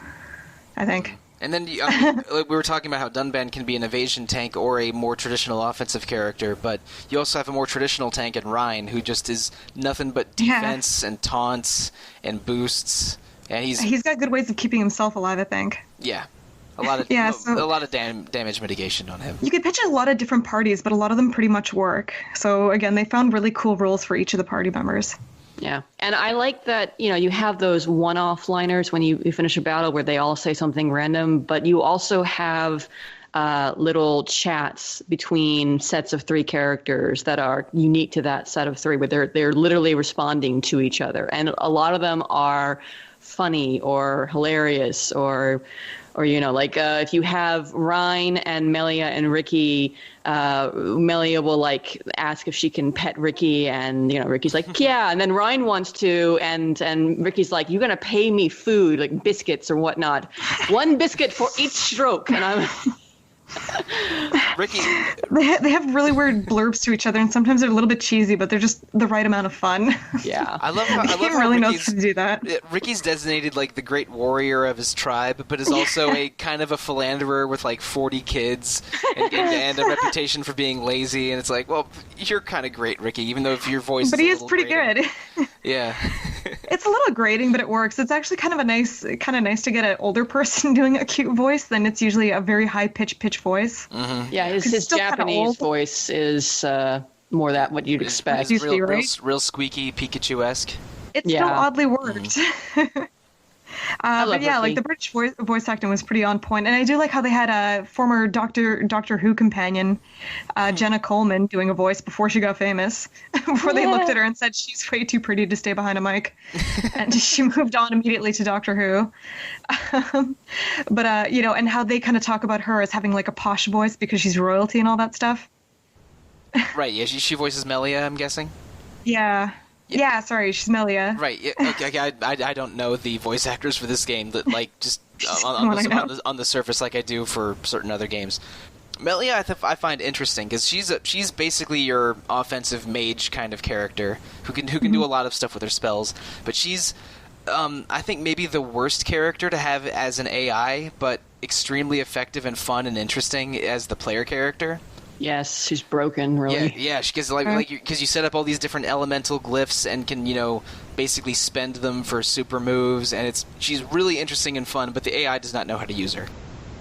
S3: I think.
S1: And then we were talking about how Dunban can be an evasion tank or a more traditional offensive character, but you also have a more traditional tank in Ryan, who just is nothing but defense and taunts and boosts. And he's got
S3: good ways of keeping himself alive, I think.
S1: Yeah. A lot of damage mitigation on him. You
S3: could pitch a lot of different parties, but a lot of them pretty much work. So again, they found really cool rules for each of the party members.
S2: Yeah, and I like that, you have those one-off liners when you finish a battle where they all say something random, but you also have little chats between sets of 3 characters that are unique to that set of 3, where they're literally responding to each other. And a lot of them are funny or hilarious or if you have Ryan and Melia and Ricky, Melia will ask if she can pet Ricky, and Ricky's like, yeah, and then Ryan wants to, and Ricky's like, you're gonna pay me food, like biscuits or whatnot, 1 biscuit for each stroke, and I'm
S1: Ricky.
S3: They have really weird blurbs to each other, and sometimes they're a little bit cheesy, but they're just the right amount of fun.
S2: Yeah,
S1: I love how
S3: really knows how to do that.
S1: Ricky's designated like the great warrior of his tribe, but is also a kind of a philanderer with 40 kids and a reputation for being lazy. And it's like, well, you're kind of great, Ricky, even though if your voice.
S3: But he is pretty
S1: grating.
S3: Good.
S1: Yeah.
S3: It's a little grating, but it works. It's actually kind of nice to get an older person doing a cute voice than it's usually a very high pitch voice.
S1: Mm-hmm.
S2: Yeah, his Japanese voice is more that what you'd expect.
S1: It's real squeaky Pikachu-esque.
S3: It still oddly worked.
S2: Mm-hmm.
S3: But yeah,
S2: Ricky.
S3: The British voice acting was pretty on point, and I do like how they had a former Doctor Who companion, Jenna Coleman, doing a voice before she got famous. Before they looked at her and said she's way too pretty to stay behind a mic, and she moved on immediately to Doctor Who. But and how they kind of talk about her as having a posh voice because she's royalty and all that stuff.
S1: Right. Yeah. She voices Melia, I'm guessing.
S3: Yeah. Yeah, sorry, she's Melia.
S1: Right. Yeah, okay. I don't know the voice actors for this game that just on the surface like I do for certain other games. Melia, I find interesting because she's basically your offensive mage kind of character who can do a lot of stuff with her spells, but she's I think maybe the worst character to have as an AI, but extremely effective and fun and interesting as the player character.
S2: Yes, she's broken, really.
S1: Yeah, because because you set up all these different elemental glyphs and can basically spend them for super moves, and she's really interesting and fun, but the AI does not know how to use her.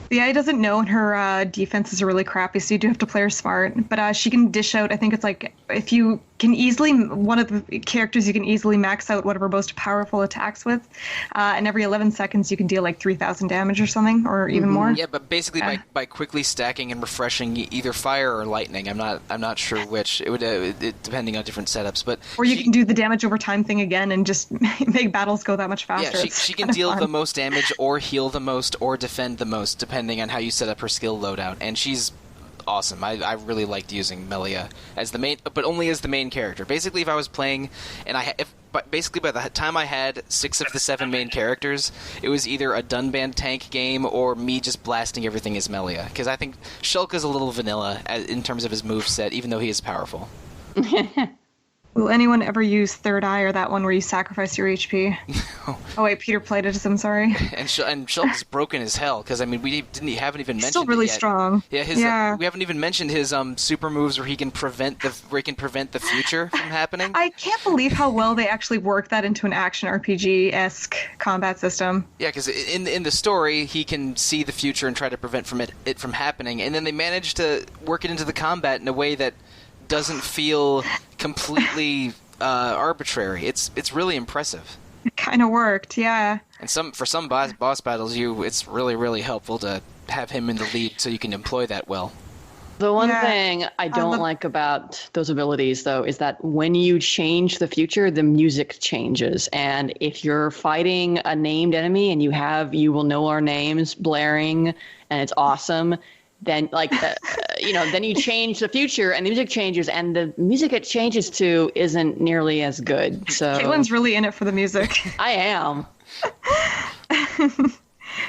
S3: The AI doesn't know, and her defenses are really crappy, so you do have to play her smart. But she can dish out, I think it's if you can one of the characters you can easily max out whatever most powerful attacks with, and every 11 seconds you can deal 3,000 damage or something, or even more.
S1: Yeah, but basically by quickly stacking and refreshing either fire or lightning. I'm not sure which. It would depending on different setups, but
S3: or you can do the damage over time thing again and just make battles go that much faster.
S1: Yeah, she can deal the most damage or heal the most or defend the most depending on how you set up her skill loadout, and she's awesome. I really liked using Melia as the main, but only as the main character. Basically, if I was playing, and basically by the time I had 6 of the 7 main characters, it was either a Dunban tank game or me just blasting everything as Melia. Because I think Shulk's a little vanilla in terms of his moveset, even though he is powerful.
S3: Will anyone ever use Third Eye or that one where you sacrifice your HP? Oh wait, Peter played it. I'm sorry.
S1: And Shulk's broken as hell because we haven't even mentioned.
S3: He's still really
S1: it yet.
S3: Strong.
S1: Yeah, we haven't even mentioned his super moves where he can prevent the future from happening.
S3: I can't believe how well they actually worked that into an action RPG-esque combat system.
S1: Yeah, because in the story he can see the future and try to prevent it from happening, and then they managed to work it into the combat in a way that doesn't feel completely arbitrary. It's really impressive.
S3: It kind of worked, yeah.
S1: And for some boss battles, it's really, really helpful to have him in the lead so you can employ that well.
S2: The one thing I don't like about those abilities, though, is that when you change the future, the music changes. And if you're fighting a named enemy and you will know our names blaring, and it's awesome, then then you change the future and the music changes, and the music it changes to isn't nearly as good. So
S3: Caitlin's really in it for the music.
S2: I am.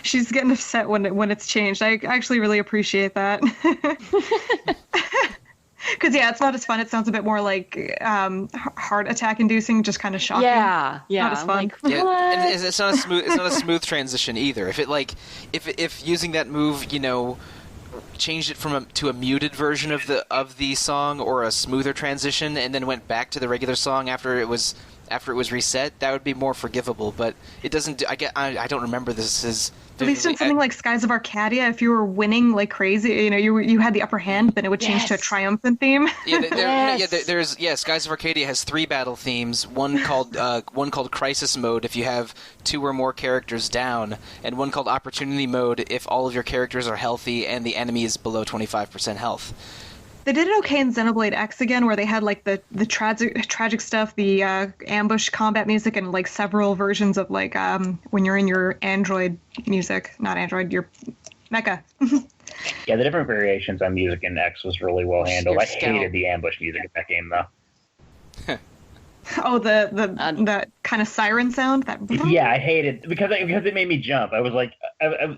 S3: She's getting upset when it's changed. I actually really appreciate that. Because it's not as fun. It sounds a bit more like heart attack inducing, just kind of shocking.
S2: Yeah.
S3: Not as fun.
S1: Yeah, and it's not a smooth. It's not a smooth transition either. If using that move, changed it to a muted version of the song, or a smoother transition, and then went back to the regular song after it was reset, that would be more forgivable. But it doesn't. I don't remember this as.
S3: At least in something like Skies of Arcadia, if you were winning like crazy, you had the upper hand, then it would change to a triumphant theme.
S1: There's Skies of Arcadia has 3 battle themes. One called Crisis Mode if you have 2 or more characters down, and one called Opportunity Mode if all of your characters are healthy and the enemy is below 25% health.
S3: They did it okay in Xenoblade X again, where they had like the tragic stuff, the ambush combat music, and like several versions of like when you're in your android music, not android, your mecha.
S4: Yeah, the different variations on music in X was really well handled. I hated the ambush music in that game though.
S3: Oh, the kind of siren sound.
S4: Yeah, I hated because it made me jump. I was like,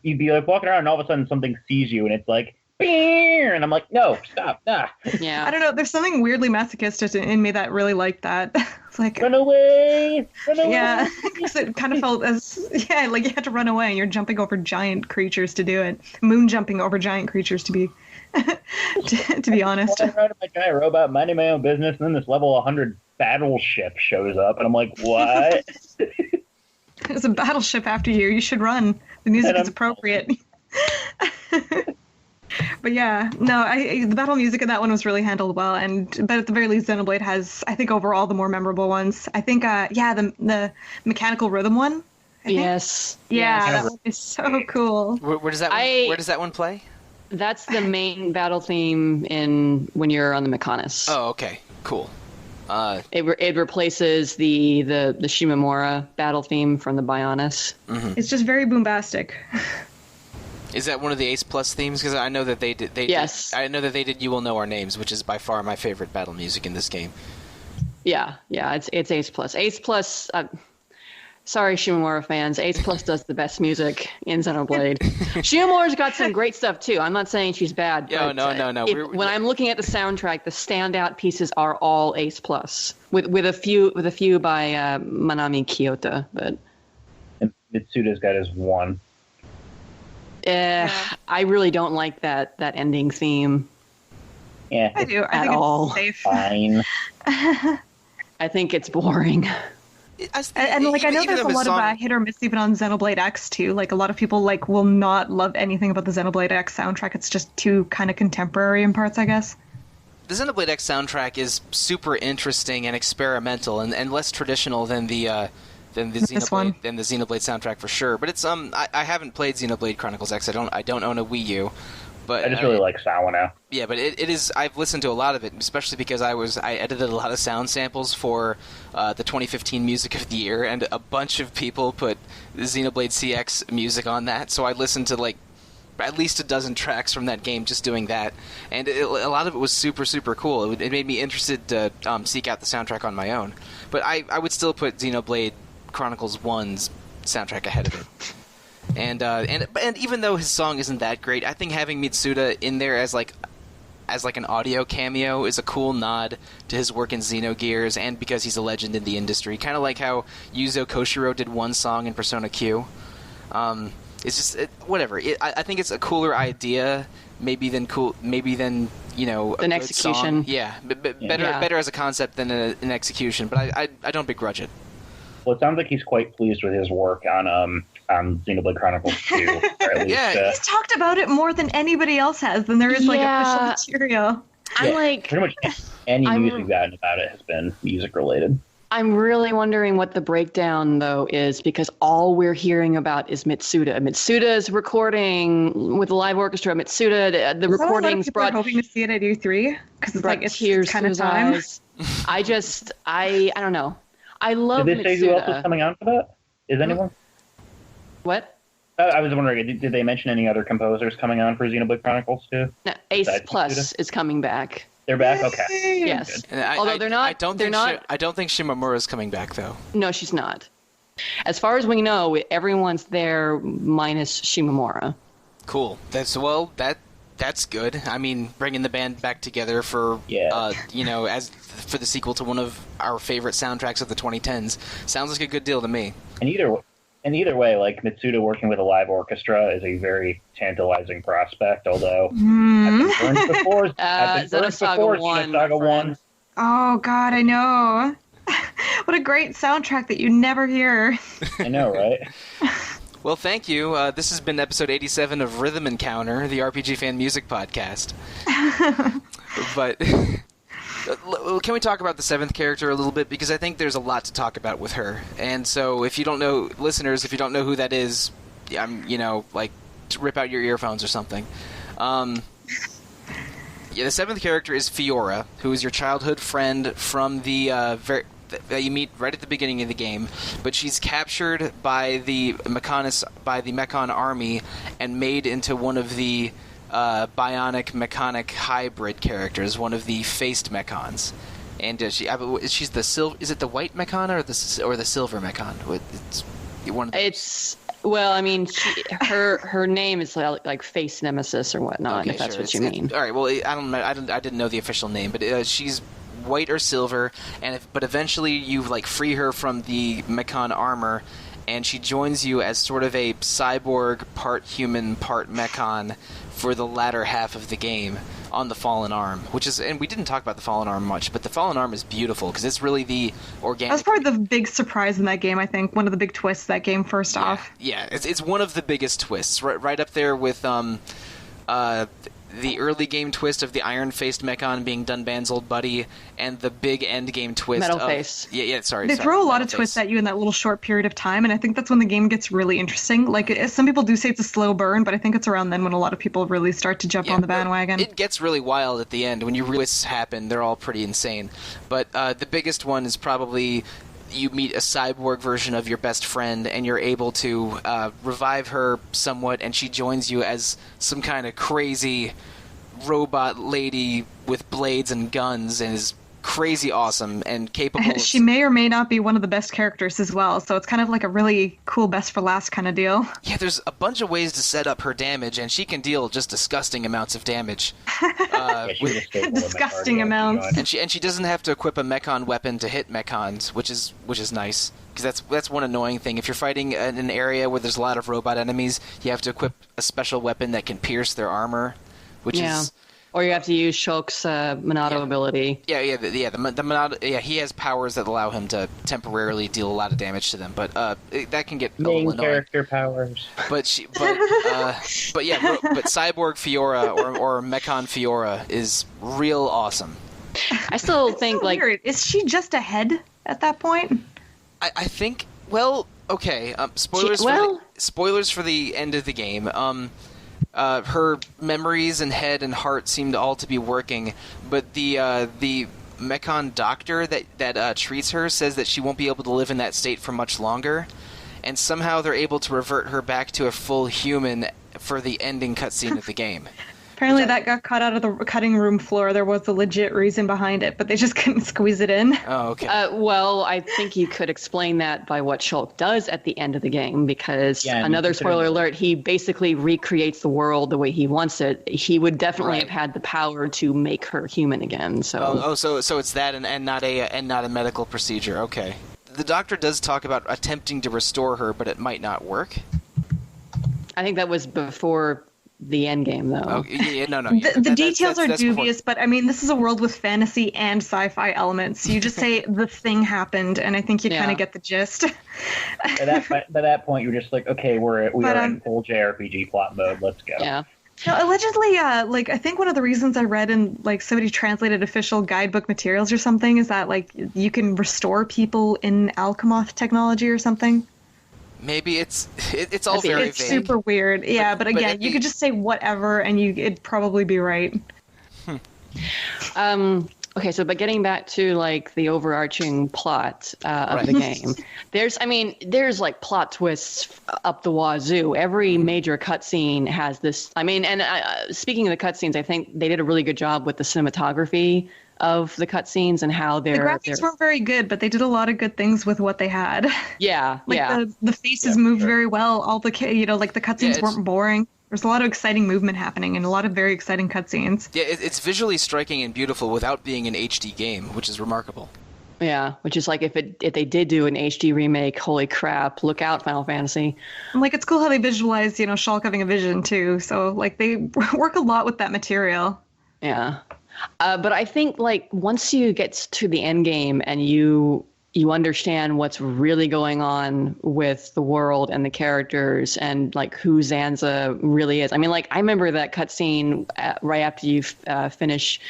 S4: you'd be like walking around, and all of a sudden something sees you, and it's like. And I'm like, no, stop, nah.
S2: Yeah.
S3: I don't know. There's something weirdly masochistic in me that really liked that. It's like
S4: run away.
S3: Yeah, because it kind of felt as like you had to run away, and you're jumping over giant creatures to do it. Moon jumping over giant creatures to be, to be honest.
S4: I'm around my giant robot, minding my own business, and then this level 100 battleship shows up, and I'm like, what?
S3: There's a battleship after you. You should run. The music is appropriate. But yeah, no, the battle music in that one was really handled well, but at the very least, Xenoblade has, I think, overall the more memorable ones. I think, the mechanical rhythm one.
S2: Yes.
S3: Yeah, that one is so cool.
S1: Where does that one play?
S2: That's the main battle theme when you're on the Mechonis.
S1: Oh, okay, cool.
S2: It replaces the Shimamura battle theme from the Bionis.
S1: Mm-hmm.
S3: It's just very boombastic.
S1: Is that one of the Ace Plus themes? Because I know that they did.
S2: Yes.
S1: I know that they did "You Will Know Our Names," which is by far my favorite battle music in this game.
S2: Yeah, it's Ace Plus. Ace Plus. Sorry, Shimamura fans. Ace Plus does the best music in Xenoblade. Shimamura's got some great stuff too. I'm not saying she's bad.
S1: No.
S2: When I'm looking at the soundtrack, the standout pieces are all Ace Plus, with a few by Manami Kiyota. But
S4: and Mitsuda's got his one.
S2: I really don't like that ending theme.
S4: Yeah,
S3: I do. I
S2: at
S3: think
S2: all.
S3: It's safe.
S4: Fine.
S2: I think it's boring.
S3: And like I know there's a lot of hit or miss even on Xenoblade X too. Like a lot of people like will not love anything about the Xenoblade X soundtrack. It's just too kind of contemporary in parts, I guess.
S1: The Xenoblade X soundtrack is super interesting and experimental, and less traditional than the Xenoblade soundtrack for sure. But it's I haven't played Xenoblade Chronicles X. I don't own a Wii U, but
S4: I just really like Sawano.
S1: Yeah, but it is. I've listened to a lot of it, especially because I edited a lot of sound samples for the 2015 Music of the Year, and a bunch of people put Xenoblade CX music on that. So I listened to like at least a dozen tracks from that game just doing that, and a lot of it was super, super cool. It made me interested to seek out the soundtrack on my own. But I would still put Xenoblade Chronicles 1's soundtrack ahead of it. And even though his song isn't that great, I think having Mitsuda in there as like an audio cameo is a cool nod to his work in Xenogears, and because he's a legend in the industry. Kind of like how Yuzo Koshiro did one song in Persona Q. It's just whatever. I think it's a cooler idea, maybe than an
S2: execution.
S1: Song. Yeah, better as a concept than an execution. But I don't begrudge it.
S4: Well, it sounds like he's quite pleased with his work on Xenoblade Chronicles 2. Or at least,
S3: he's talked about it more than anybody else has. Than there is official material.
S2: I'm like,
S4: pretty much any news we've gotten about it has been music related.
S2: I'm really wondering what the breakdown, though, is, because all we're hearing about is Mitsuda. Mitsuda's recording with the live orchestra. Mitsuda, the recordings brought...
S3: hoping to see it at U3, because it's like, it's
S2: tears
S3: kind of time.
S2: I don't know. I love
S4: Did they say
S2: Mitsuda.
S4: who else is coming on for that? Is anyone?
S2: What?
S4: I was wondering, did they mention any other composers coming on for Xenoblade Chronicles 2?
S2: No, Ace Plus is coming back.
S4: They're back? Okay.
S2: Yes.
S1: And
S2: Although they're not.
S1: I don't think Shimamura's coming back, though.
S2: No, she's not. As far as we know, everyone's there minus Shimamura.
S1: Cool. That's good. I mean, bringing the band back together for as for the sequel to one of our favorite soundtracks of the 2010s sounds like a good deal to me.
S4: And either way, like Mitsuda working with a live orchestra is a very tantalizing prospect. Although I've been burned before. Xenosaga 1.
S3: Oh God, I know. What a great soundtrack that you never hear.
S4: I know, right?
S1: Well, thank you. This has been episode 87 of Rhythm Encounter, the RPG Fan Music Podcast. But can we talk about the 7th character a little bit? Because I think there's a lot to talk about with her. And so if you don't know, listeners, if you don't know who that is, rip out your earphones or something. The 7th character is Fiora, who is your childhood friend from the that you meet right at the beginning of the game, but she's captured by the Mechon army and made into one of the bionic mechanic hybrid characters, one of the faced Mechons. And she's the is it the white Mechon or the silver Mechon? It's one of those.
S2: It's well, I mean, her name is like Face Nemesis or whatnot.
S1: Okay,
S2: if that's
S1: sure.
S2: what you mean.
S1: All right. Well, I didn't know the official name, but she's white or silver, but eventually you free her from the Mechon armor, and she joins you as sort of a cyborg, part human, part Mechon for the latter half of the game on the Fallen Arm, and we didn't talk about the Fallen Arm much, but the Fallen Arm is beautiful because it's really the organic.
S3: That's probably the big surprise in that game. I think one of the big twists that game. First off,
S1: yeah, it's one of the biggest twists, right up there with the early game twist of the iron-faced Mechon being Dunban's old buddy, and the big end game twist
S2: Metal
S1: of...
S2: Face.
S3: They throw a lot of twists at you in that little short period of time, and I think that's when the game gets really interesting. Some people do say it's a slow burn, but I think it's around then when a lot of people really start to jump on the bandwagon.
S1: It gets really wild at the end. When twists happen, they're all pretty insane. But the biggest one is probably... you meet a cyborg version of your best friend, and you're able to revive her somewhat, and she joins you as some kind of crazy robot lady with blades and guns, and is crazy awesome and capable of...
S3: She may or may not be one of the best characters as well, so it's kind of like a really cool best for last kind of deal.
S1: Yeah, there's a bunch of ways to set up her damage, and she can deal just disgusting amounts of damage.
S3: Disgusting amounts.
S1: And she doesn't have to equip a Mechon weapon to hit Mechons, which is nice. Because that's one annoying thing. If you're fighting in an area where there's a lot of robot enemies, you have to equip a special weapon that can pierce their armor, which is...
S2: Or you have to use Shulk's Monado ability.
S1: The Monado, he has powers that allow him to temporarily deal a lot of damage to them, but that can get a little annoying.
S4: Character powers.
S1: But Cyborg Fiora or Mechon Fiora is real awesome.
S2: I still think
S3: weird. Is she just a head at that point?
S1: I think. Well, okay. Spoilers for the end of the game. Her memories and head and heart seem to all to be working, but the Mechon doctor that treats her says that she won't be able to live in that state for much longer, and somehow they're able to revert her back to a full human for the ending cutscene of the game.
S3: Apparently that got cut out of the cutting room floor. There was a legit reason behind it, but they just couldn't squeeze it in.
S1: Oh, okay.
S2: Well, I think you could explain that by what Shulk does at the end of the game, because another spoiler alert, he basically recreates the world the way he wants it. He would definitely have had the power to make her human again. So
S1: so it's that and not a medical procedure. Okay. The doctor does talk about attempting to restore her, but it might not work.
S2: I think that was before the end game, though.
S1: Oh, yeah, no.
S3: The details are dubious, but I mean, this is a world with fantasy and sci-fi elements. You just say the thing happened, and I think you kind of get the gist.
S4: By that point, you're just like, okay, we are in full JRPG plot mode. Let's go.
S2: Yeah.
S3: No, allegedly, I think one of the reasons I read in somebody translated official guidebook materials or something is that you can restore people in Alchemoth technology or something.
S1: Maybe it's all very vague.
S3: It's super weird. Yeah, but again, you could just say whatever and it'd probably be right.
S2: Okay, so but getting back to like the overarching plot of the game, there's like plot twists up the wazoo. Every major cutscene has this. I mean, and speaking of the cutscenes, I think they did a really good job with the cinematography of the cutscenes and how
S3: The
S2: they're
S3: graphics weren't very good, but they did a lot of good things with what they had.
S2: yeah,
S3: Like
S2: yeah.
S3: the faces moved very well. All the like the cutscenes
S1: it's-
S3: weren't boring. There's a lot of exciting movement happening and a lot of very exciting cutscenes.
S1: Yeah, it's visually striking and beautiful without being an HD game, which is remarkable.
S2: Yeah, which is like if they did do an HD remake, holy crap, look out, Final Fantasy.
S3: And like it's cool how they visualize, Shulk having a vision too. So like they work a lot with that material.
S2: Yeah. But I think like once you get to the end game and you understand what's really going on with the world and the characters and like who Zanza really is. I mean, like I remember that cutscene right after you finish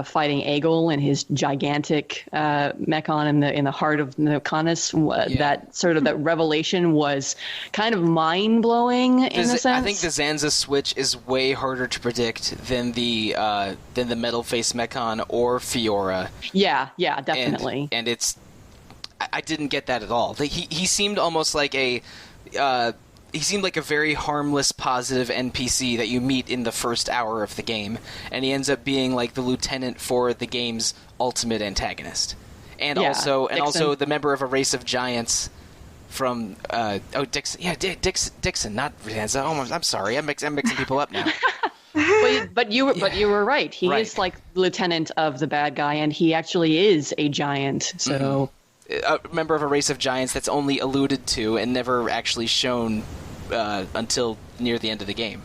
S2: fighting Aegol and his gigantic mechon in the heart of Nokonis. That sort of that revelation was kind of mind blowing in a sense.
S1: I think the Zanza switch is way harder to predict than the Metal Face Mechon or Fiora.
S2: Yeah, definitely.
S1: And it's. I didn't get that at all. He seemed almost like he seemed like a very harmless, positive NPC that you meet in the first hour of the game, and he ends up being like the lieutenant for the game's ultimate antagonist, and also the member of a race of giants from Dixon. Yeah, Dixon, not Zanza. Oh, I'm sorry, I'm mixing people up now.
S2: But you were right. He is like lieutenant of the bad guy, and he actually is a giant. So.
S1: A member of a race of giants that's only alluded to and never actually shown until near the end of the game.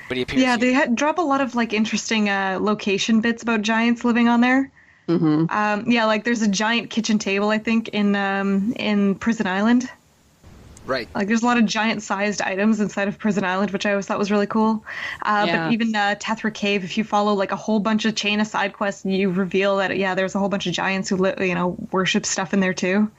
S1: But he appears.
S3: Yeah, they drop a lot of like interesting location bits about giants living on there.
S2: Mm-hmm.
S3: Like there's a giant kitchen table, I think, in Prison Island.
S1: Right.
S3: Like there's a lot of giant-sized items inside of Prison Island, which I always thought was really cool. But even Tethra Cave, if you follow like a whole bunch of chain of side quests, you reveal that there's a whole bunch of giants who worship stuff in there too.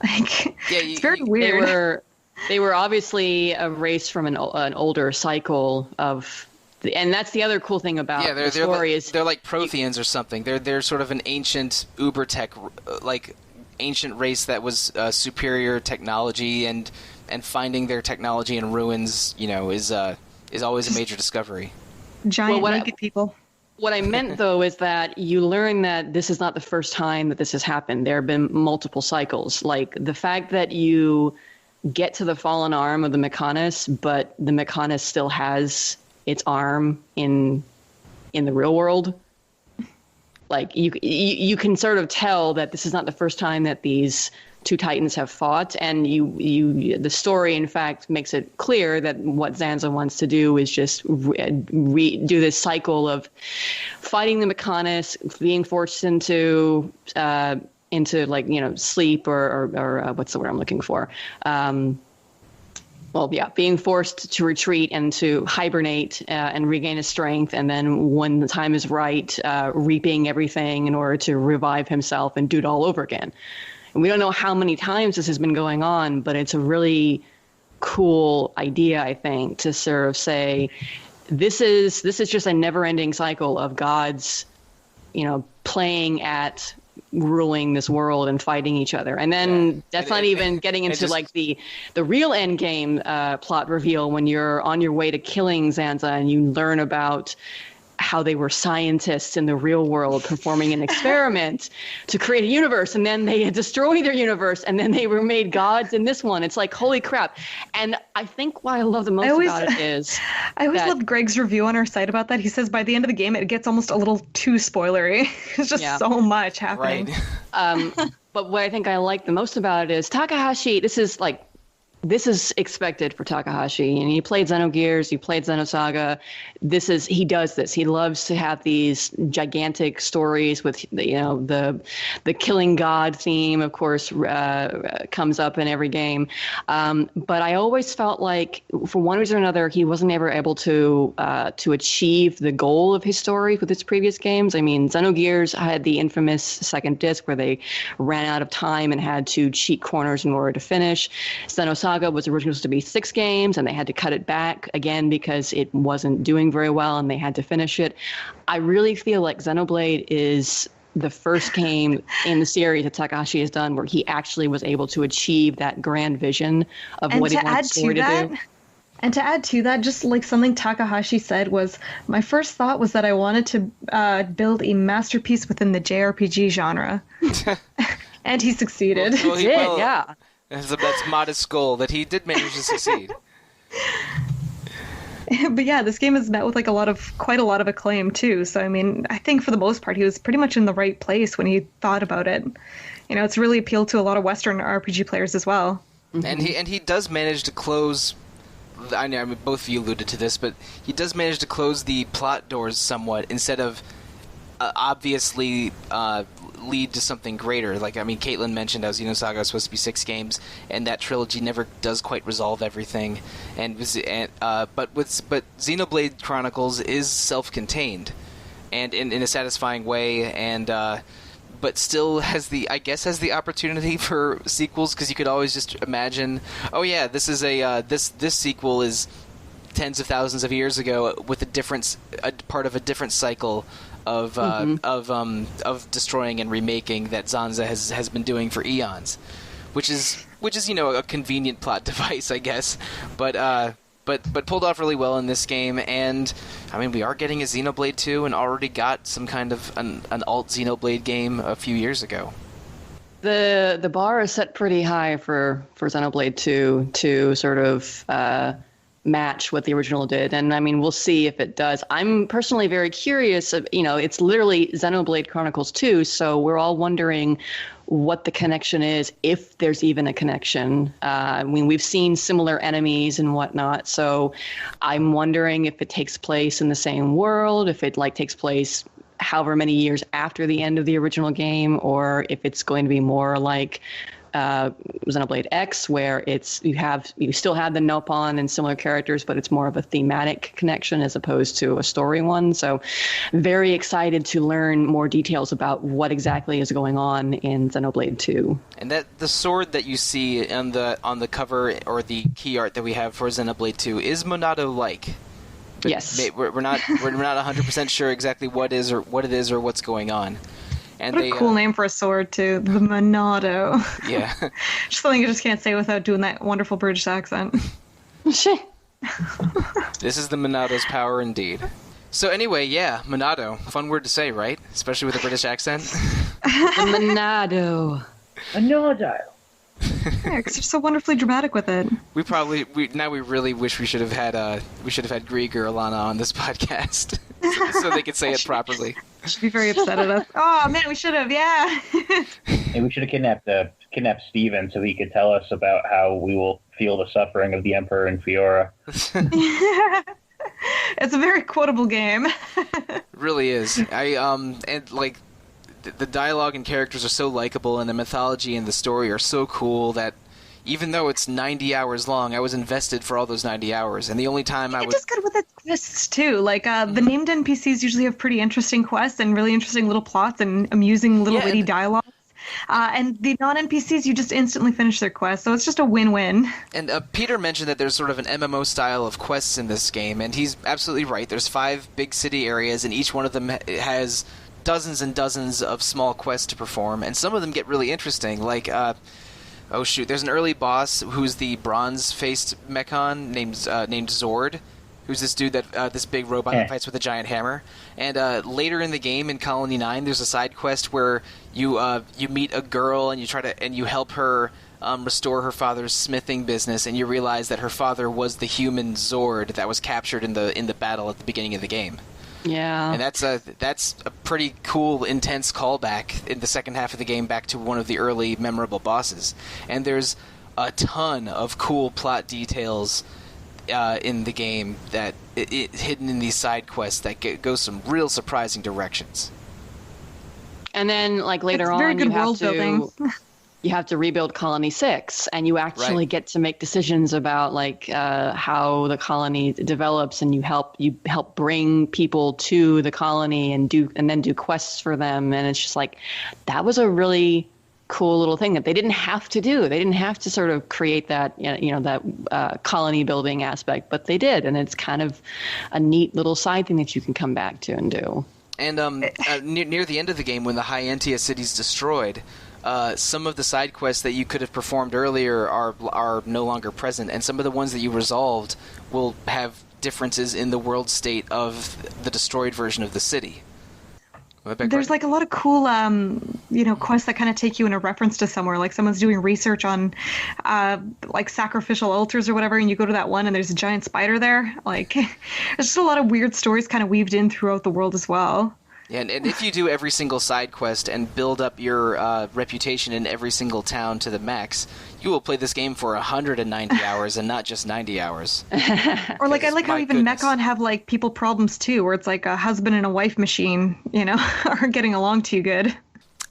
S3: Like it's very weird.
S2: They were obviously a race from an older cycle of. And that's the other cool thing about the story is
S1: they're like Protheans or something. They're sort of an ancient uber tech like. Ancient race that was superior technology, and finding their technology in ruins, is always a major discovery.
S3: Giant naked people.
S2: What I meant though is that you learn that this is not the first time that this has happened. There have been multiple cycles. Like the fact that you get to the fallen arm of the Mechonis, but the Mechonis still has its arm in the real world. Like you can sort of tell that this is not the first time that these two titans have fought, and the story in fact makes it clear that what Zanza wants to do is just do this cycle of fighting the Mechonis, being forced into sleep or what's the word I'm looking for. Being forced to retreat and to hibernate and regain his strength, and then when the time is right, reaping everything in order to revive himself and do it all over again. And we don't know how many times this has been going on, but it's a really cool idea, I think, to sort of say this is just a never-ending cycle of gods, playing at ruling this world and fighting each other. And then that's not even getting into like the real end game plot reveal when you're on your way to killing Zanza and you learn about how they were scientists in the real world performing an experiment to create a universe, and then they destroyed their universe, and then they were made gods in this one. It's like, holy crap. And I think what I love the most about it is
S3: I always loved Greg's review on our site about that. He says by the end of the game it gets almost a little too spoilery. It's just so much happening.
S1: Right.
S2: But what I think I like the most about it is Takahashi, this is expected for Takahashi, and he played Xenogears, he played Xenosaga. He does this. He loves to have these gigantic stories with the killing god theme, of course, comes up in every game. But I always felt like, for one reason or another, he wasn't ever able to achieve the goal of his story with his previous games. I mean, Xenogears had the infamous second disc where they ran out of time and had to cheat corners in order to finish. Xenosaga was originally supposed to be 6 games, and they had to cut it back again because it wasn't doing very well, and they had to finish it. I really feel like Xenoblade is the first game in the series that Takahashi has done where he actually was able to achieve that grand vision of what he wants Sora to do.
S3: And to add to that, just like something Takahashi said was, my first thought was that I wanted to build a masterpiece within the JRPG genre. And he succeeded.
S2: Yeah.
S1: That's modest goal that he did manage to succeed.
S3: But yeah, this game is met with like quite a lot of acclaim too. So I mean, I think for the most part, he was pretty much in the right place when he thought about it. You know, it's really appealed to a lot of Western RPG players as well.
S1: Mm-hmm. And he does manage to close. I mean, both of you alluded to this, but he does manage to close the plot doors somewhat instead of obviously lead to something greater. Like, I mean, Caitlin mentioned how Xenosaga was supposed to be 6 games, and that trilogy never does quite resolve everything. But Xenoblade Chronicles is self-contained, and in a satisfying way, and but still has the opportunity for sequels, because you could always just imagine, oh yeah, this is this sequel is tens of thousands of years ago with a part of a different cycle of destroying and remaking that Zanza has been doing for eons, which is a convenient plot device, I guess, but pulled off really well in this game. And I mean, we are getting a Xenoblade 2 and already got some kind of an alt Xenoblade game a few years ago.
S2: The bar is set pretty high for Xenoblade 2 to sort of match what the original did, and I mean, we'll see if it does. I'm personally very curious. It's literally Xenoblade Chronicles 2, so we're all wondering what the connection is, if there's even a connection. I mean, we've seen similar enemies and whatnot, so I'm wondering if it takes place in the same world, if it takes place however many years after the end of the original game, or if it's going to be more like Xenoblade X, where you still have the Nopon and similar characters, but it's more of a thematic connection as opposed to a story one. So very excited to learn more details about what exactly is going on in Xenoblade 2.
S1: And that the sword that you see on the cover or the key art that we have for Xenoblade 2 is Monado-like.
S2: Yes.
S1: We're not 100% sure exactly what it is or what's going on. And
S3: what a cool name for a sword, too. The Monado.
S1: Yeah.
S3: Just something you just can't say without doing that wonderful British accent.
S1: This is the Monado's power indeed. So anyway, yeah, Monado. Fun word to say, right? Especially with a British accent.
S2: The Monado.
S4: Monado.
S3: Yeah, because you're so wonderfully dramatic with it.
S1: We really wish we should have had Grieg or Alana on this podcast so they could say it properly.
S3: Should be very upset at us. Oh man, we should have, yeah.
S4: And we should have kidnapped Steven so he could tell us about how we will feel the suffering of the Emperor and Fiora.
S3: It's a very quotable game.
S1: It really is. The dialogue and characters are so likable, and the mythology and the story are so cool that even though it's 90 hours long, I was invested for all those 90 hours. And the only time I was...
S3: It does good with its quests, too. Like, the named NPCs usually have pretty interesting quests and really interesting little plots and amusing little witty dialogues. And the non-NPCs, you just instantly finish their quests, so it's just a win-win.
S1: And Peter mentioned that there's sort of an MMO style of quests in this game, and he's absolutely right. There's 5 big city areas, and each one of them has dozens and dozens of small quests to perform, and some of them get really interesting, like there's an early boss who's the bronze-faced mechon named Zord, who's this dude that this big robot that fights with a giant hammer. And later in the game, in Colony 9, there's a side quest where you meet a girl and you help her restore her father's smithing business, and you realize that her father was the human Zord that was captured in the battle at the beginning of the game.
S2: Yeah.
S1: And that's a pretty cool, intense callback in the second half of the game back to one of the early memorable bosses. And there's a ton of cool plot details in the game that hidden in these side quests that go some real surprising directions.
S2: And then, later
S3: on,
S2: you have to... You have to rebuild Colony 6, and you actually get to make decisions about how the colony develops, and you help bring people to the colony and then do quests for them. And it's just that was a really cool little thing that they didn't have to do. They didn't have to sort of create that that colony building aspect, but they did, and it's kind of a neat little side thing that you can come back to and do.
S1: And near the end of the game, when the High Entia city's destroyed, some of the side quests that you could have performed earlier are no longer present, and some of the ones that you resolved will have differences in the world state of the destroyed version of the city.
S3: There's like a lot of cool, quests that kind of take you in a reference to somewhere. Like someone's doing research on, like sacrificial altars or whatever, and you go to that one and there's a giant spider there. Like, there's just a lot of weird stories kind of weaved in throughout the world as well.
S1: Yeah, and if you do every single side quest and build up your reputation in every single town to the max, you will play this game for 190 hours and not just 90 hours.
S3: Or like I like how even Mechon have like people problems too, where it's like a husband and a wife machine, are getting along too good.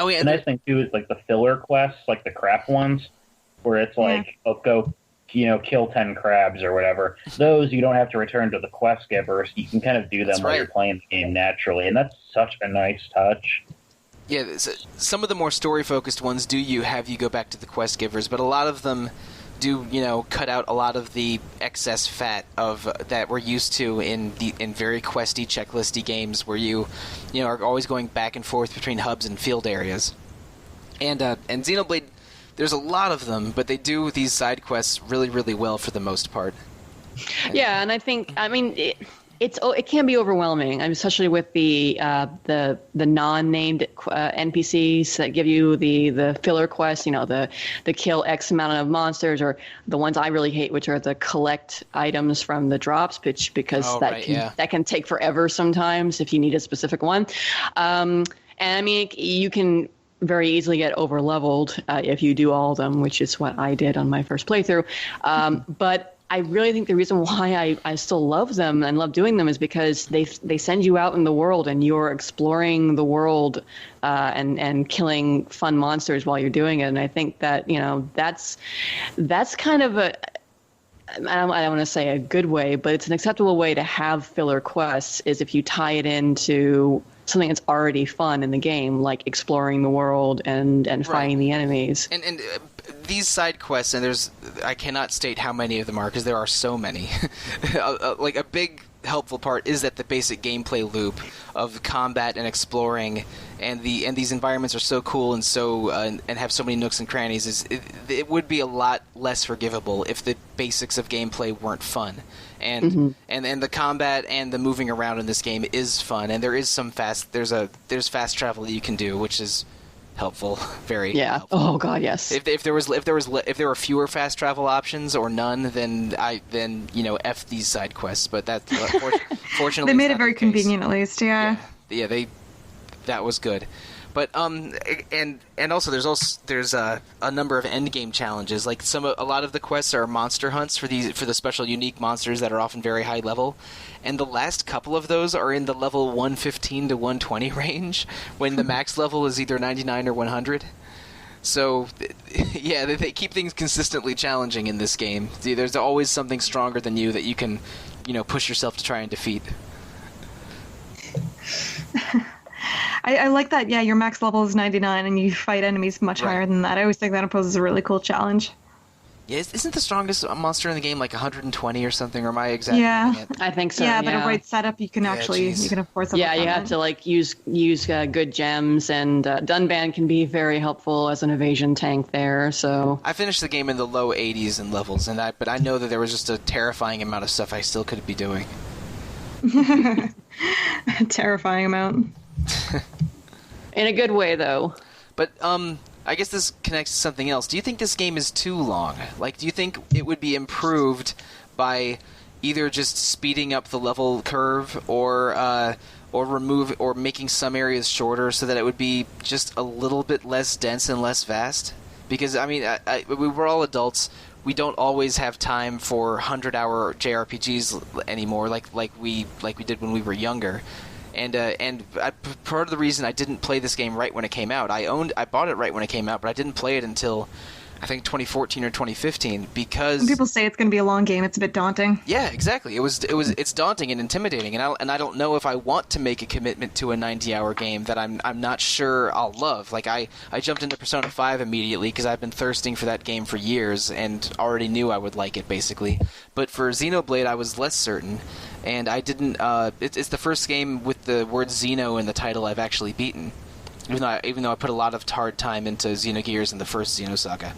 S1: Oh yeah.
S4: The nice thing too is like the filler quests, like the crap ones, where it's like, go kill 10 crabs or whatever. Those you don't have to return to the quest givers. You can kind of do them while you're playing the game naturally, and that's such a nice touch.
S1: Yeah, some of the more story-focused ones do have you go back to the quest givers, but a lot of them do, cut out a lot of the excess fat of that we're used to in very questy, checklisty games where you are always going back and forth between hubs and field areas. And Xenoblade, there's a lot of them, but they do these side quests really, really well for the most part.
S2: Yeah, and I think, it can be overwhelming, especially with the non-named NPCs that give you the filler quests, the kill X amount of monsters, or the ones I really hate, which are the collect items from the drops, because that can take forever sometimes if you need a specific one. And I mean, you can very easily get over-leveled if you do all of them, which is what I did on my first playthrough. But I really think the reason why I still love them and love doing them is because they send you out in the world and you're exploring the world and killing fun monsters while you're doing it. And I think that that's kind of I don't want to say a good way, but it's an acceptable way to have filler quests is if you tie it into something that's already fun in the game, like exploring the world and fighting the enemies.
S1: And these side quests, and I cannot state how many of them are because there are so many. Like a big helpful part is that the basic gameplay loop of combat and exploring, and these environments are so cool and and have so many nooks and crannies. It would be a lot less forgivable if the basics of gameplay weren't fun. And and the combat and the moving around in this game is fun, and there is there's fast travel that you can do, which is helpful, very helpful.
S2: Oh god, yes.
S1: If there were fewer fast travel options or none, then F these side quests. But that fortunately
S3: they made it very convenient, at least. Yeah,
S1: that was good. But and also there's a number of end game challenges. Like a lot of the quests are monster hunts for the special unique monsters that are often very high level, and the last couple of those are in the level 115 to 120 range, when the max level is either 99 or 100. So yeah, they keep things consistently challenging in this game. There's always something stronger than you that you can push yourself to try and defeat.
S3: I like that, your max level is 99 and you fight enemies much higher than that. I always think that poses a really cool challenge.
S1: Yeah, isn't the strongest monster in the game like 130 or something, or am I exaggerating it?
S2: I think so,
S3: yeah. But a right setup, you can actually, you can afford something.
S2: Yeah, you have to use good gems, and Dunban can be very helpful as an evasion tank there, so...
S1: I finished the game in the low 80s in levels, but I know that there was just a terrifying amount of stuff I still could be doing.
S3: A terrifying amount.
S2: In a good way, though.
S1: But I guess this connects to something else. Do you think this game is too long? Like, do you think it would be improved by either just speeding up the level curve or making some areas shorter so that it would be just a little bit less dense and less vast? Because we're all adults. We don't always have time for 100-hour JRPGs anymore, like we did when we were younger. And part of the reason I didn't play this game right when it came out, I bought it right when it came out, but I didn't play it until I think 2014 or 2015 because
S3: when people say it's going to be a long game, it's a bit daunting.
S1: Yeah, exactly. It's daunting and intimidating, and I don't know if I want to make a commitment to a 90-hour game that I'm not sure I'll love. Like I jumped into Persona 5 immediately because I've been thirsting for that game for years and already knew I would like it basically. But for Xenoblade, I was less certain. and I didn't. It's the first game with the word Xeno in the title I've actually beaten, even though I put a lot of hard time into Xenogears in the first Xenosaga.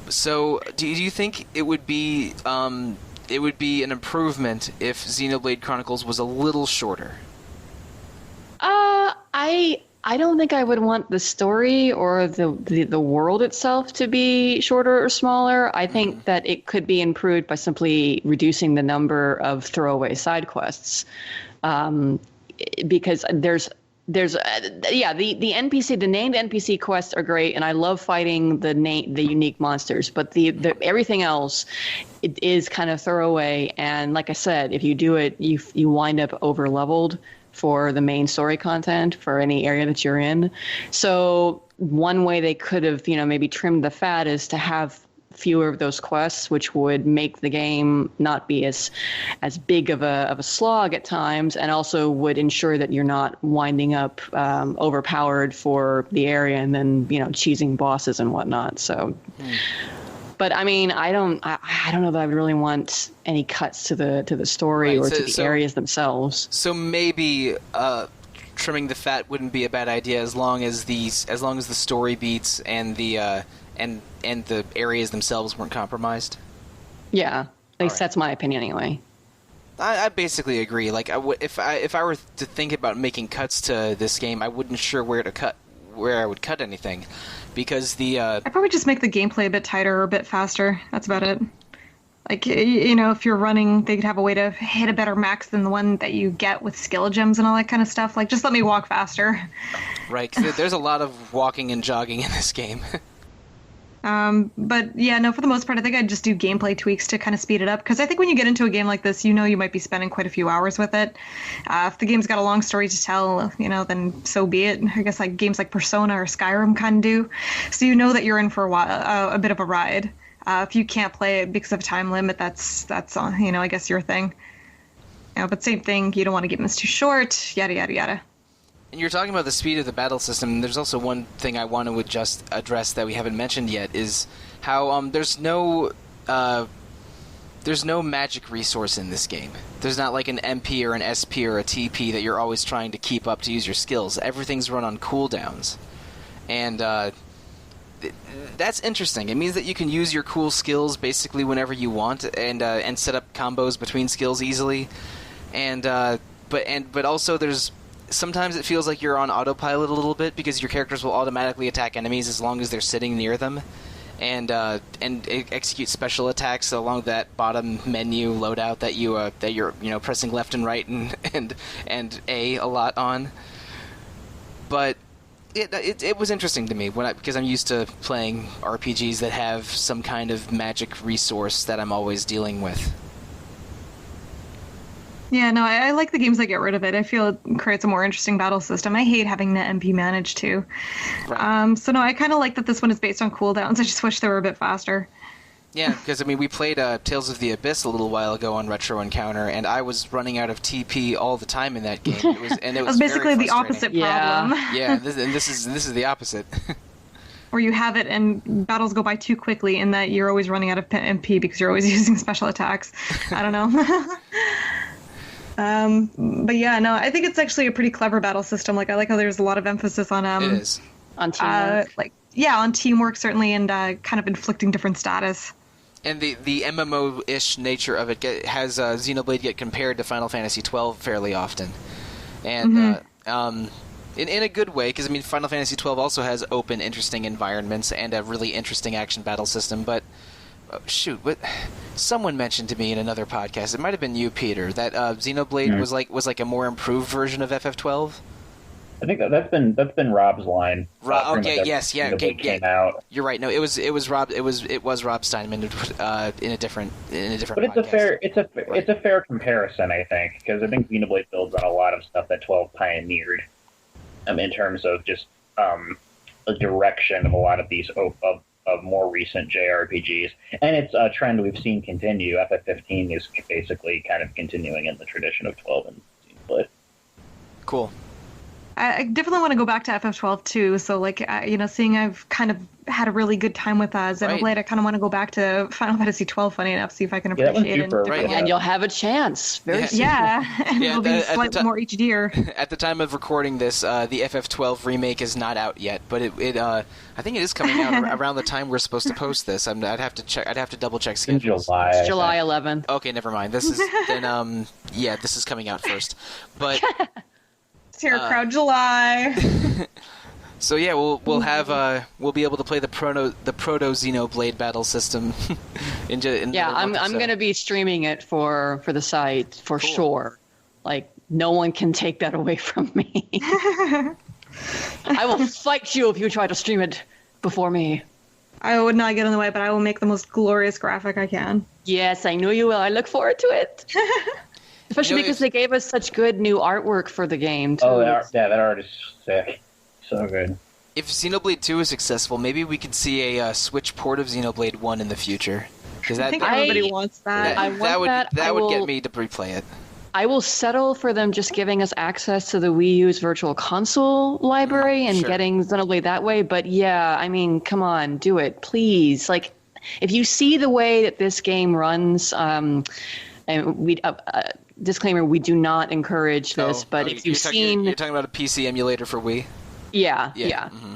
S1: So, do you think it would be an improvement if Xenoblade Chronicles was a little shorter?
S2: I don't think I would want the story or the world itself to be shorter or smaller. I think that it could be improved by simply reducing the number of throwaway side quests, because there's the NPC, the named NPC quests are great, and I love fighting the unique monsters, but the everything else, it is kind of throwaway. And like I said, if you do it, you wind up over leveled for the main story content for any area that you're in. So one way they could have, maybe trimmed the fat is to have fewer of those quests, which would make the game not be as big of a slog at times, and also would ensure that you're not winding up overpowered for the area and then cheesing bosses and whatnot. So but I mean, I don't know that I would really want any cuts to the story or to the areas themselves.
S1: So maybe trimming the fat wouldn't be a bad idea as long as the story beats and the areas themselves weren't compromised.
S2: Yeah, at least that's my opinion anyway.
S1: I basically agree. Like, if I were to think about making cuts to this game, I wouldn't sure where I would cut anything, because
S3: I'd probably just make the gameplay a bit tighter or a bit faster. That's about it. Like, if you're running, they could have a way to hit a better max than the one that you get with skill gems and all that kind of stuff. Like, just let me walk faster.
S1: Right, 'cause there's a lot of walking and jogging in this game.
S3: But yeah, no, for the most part, I think I'd just do gameplay tweaks to kind of speed it up. Because I think when you get into a game like this, you might be spending quite a few hours with it. If the game's got a long story to tell, then so be it. I guess like games like Persona or Skyrim kind of do. So that you're in for a bit of a ride. If you can't play it because of a time limit, that's I guess your thing. But same thing, you don't want to get this too short, yada, yada, yada.
S1: And you're talking about the speed of the battle system, and there's also one thing I want to just address that we haven't mentioned yet, is how there's no magic resource in this game. There's not like an MP or an SP or a TP that you're always trying to keep up to use your skills. Everything's run on cooldowns. And that's interesting. It means that you can use your cool skills basically whenever you want, and set up combos between skills easily. But also there's sometimes it feels like you're on autopilot a little bit, because your characters will automatically attack enemies as long as they're sitting near them, and execute special attacks along that bottom menu loadout that you're pressing left and right and A lot on. But it was interesting to me because I'm used to playing RPGs that have some kind of magic resource that I'm always dealing with.
S3: Yeah, no, I like the games that get rid of it. I feel it creates a more interesting battle system. I hate having the MP manage too. Right. So no, I kind of like that this one is based on cooldowns. I just wish they were a bit faster.
S1: Yeah, because we played Tales of the Abyss a little while ago on Retro Encounter, and I was running out of TP all the time in that game. It was
S3: basically
S1: very
S3: the opposite problem.
S1: Yeah, this is the opposite.
S3: Where you have it and battles go by too quickly, in that you're always running out of MP because you're always using special attacks. I don't know. But yeah, no, I think it's actually a pretty clever battle system. Like, I like how there's a lot of emphasis on
S1: it is.
S2: On teamwork.
S3: On teamwork certainly, and kind of inflicting different status.
S1: And the MMO-ish nature of it has Xenoblade get compared to Final Fantasy XII fairly often, and in a good way, because Final Fantasy XII also has open, interesting environments and a really interesting action battle system, but. What someone mentioned to me in another podcast, it might have been you, Peter, that Xenoblade was like a more improved version of FF12.
S4: I think that's been Rob's line.
S1: Came out. You're right. No, it was Rob Steinman in a different. But
S4: it's a fair comparison, I think, because I think Xenoblade builds on a lot of stuff that 12 pioneered, in terms of just the direction of a lot of these of more recent JRPGs, and it's a trend we've seen continue. FF15 is basically kind of continuing in the tradition of 12 and Xenoblade.
S1: Cool.
S3: I definitely want to go back to FF12 too. So like, seeing I've kind of had a really good time with Xenoblade,
S1: Right.
S3: I kind of want to go back to Final Fantasy 12. Funny enough, see if I can
S4: Yeah, that one's
S3: appreciate it.
S4: super,
S1: right.
S2: And you'll have a chance very
S1: Yeah.
S2: soon.
S3: Yeah, and
S1: Yeah,
S3: it'll be
S1: at the
S3: slightly more HDR.
S1: At the time of recording this, the FF12 remake is not out yet, but I think it is coming out around the time we're supposed to post this. I'd have to check. I'd have to double check
S4: in
S1: schedules.
S4: July.
S2: It's July 11th.
S1: Okay, never mind. This is then. Yeah, this is coming out first. But
S3: It's here, crowd July.
S1: so yeah, we'll be able to play the proto Xenoblade battle system. in
S2: Yeah, I'm going to be streaming it for the site for sure. Like, no one can take that away from me. I will fight you if you try to stream it before me.
S3: I would not get in the way, but I will make the most glorious graphic I can.
S2: Yes, I know you will. I look forward to it. Especially because they gave us such good new artwork for the game, too.
S4: Oh, that art is sick. So good.
S1: If Xenoblade 2 is successful, maybe we could see a Switch port of Xenoblade 1 in the future. Because
S3: I think everybody wants that.
S2: I want that.
S1: That would get me to replay it.
S2: I will settle for them just giving us access to the Wii U's Virtual Console library and getting Xenoblade that way. But yeah, I mean, come on, do it, please. Like, if you see the way that this game runs, and we disclaimer: we do not encourage this. But if you've seen,
S1: you're talking about a PC emulator for Wii.
S2: Yeah.
S1: Mm-hmm.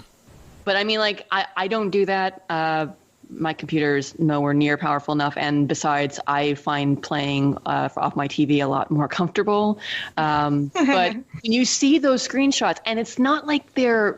S2: But I mean, like, I don't do that. My computer's nowhere near powerful enough, and besides, I find playing off my TV a lot more comfortable. But when you see those screenshots, and it's not like they're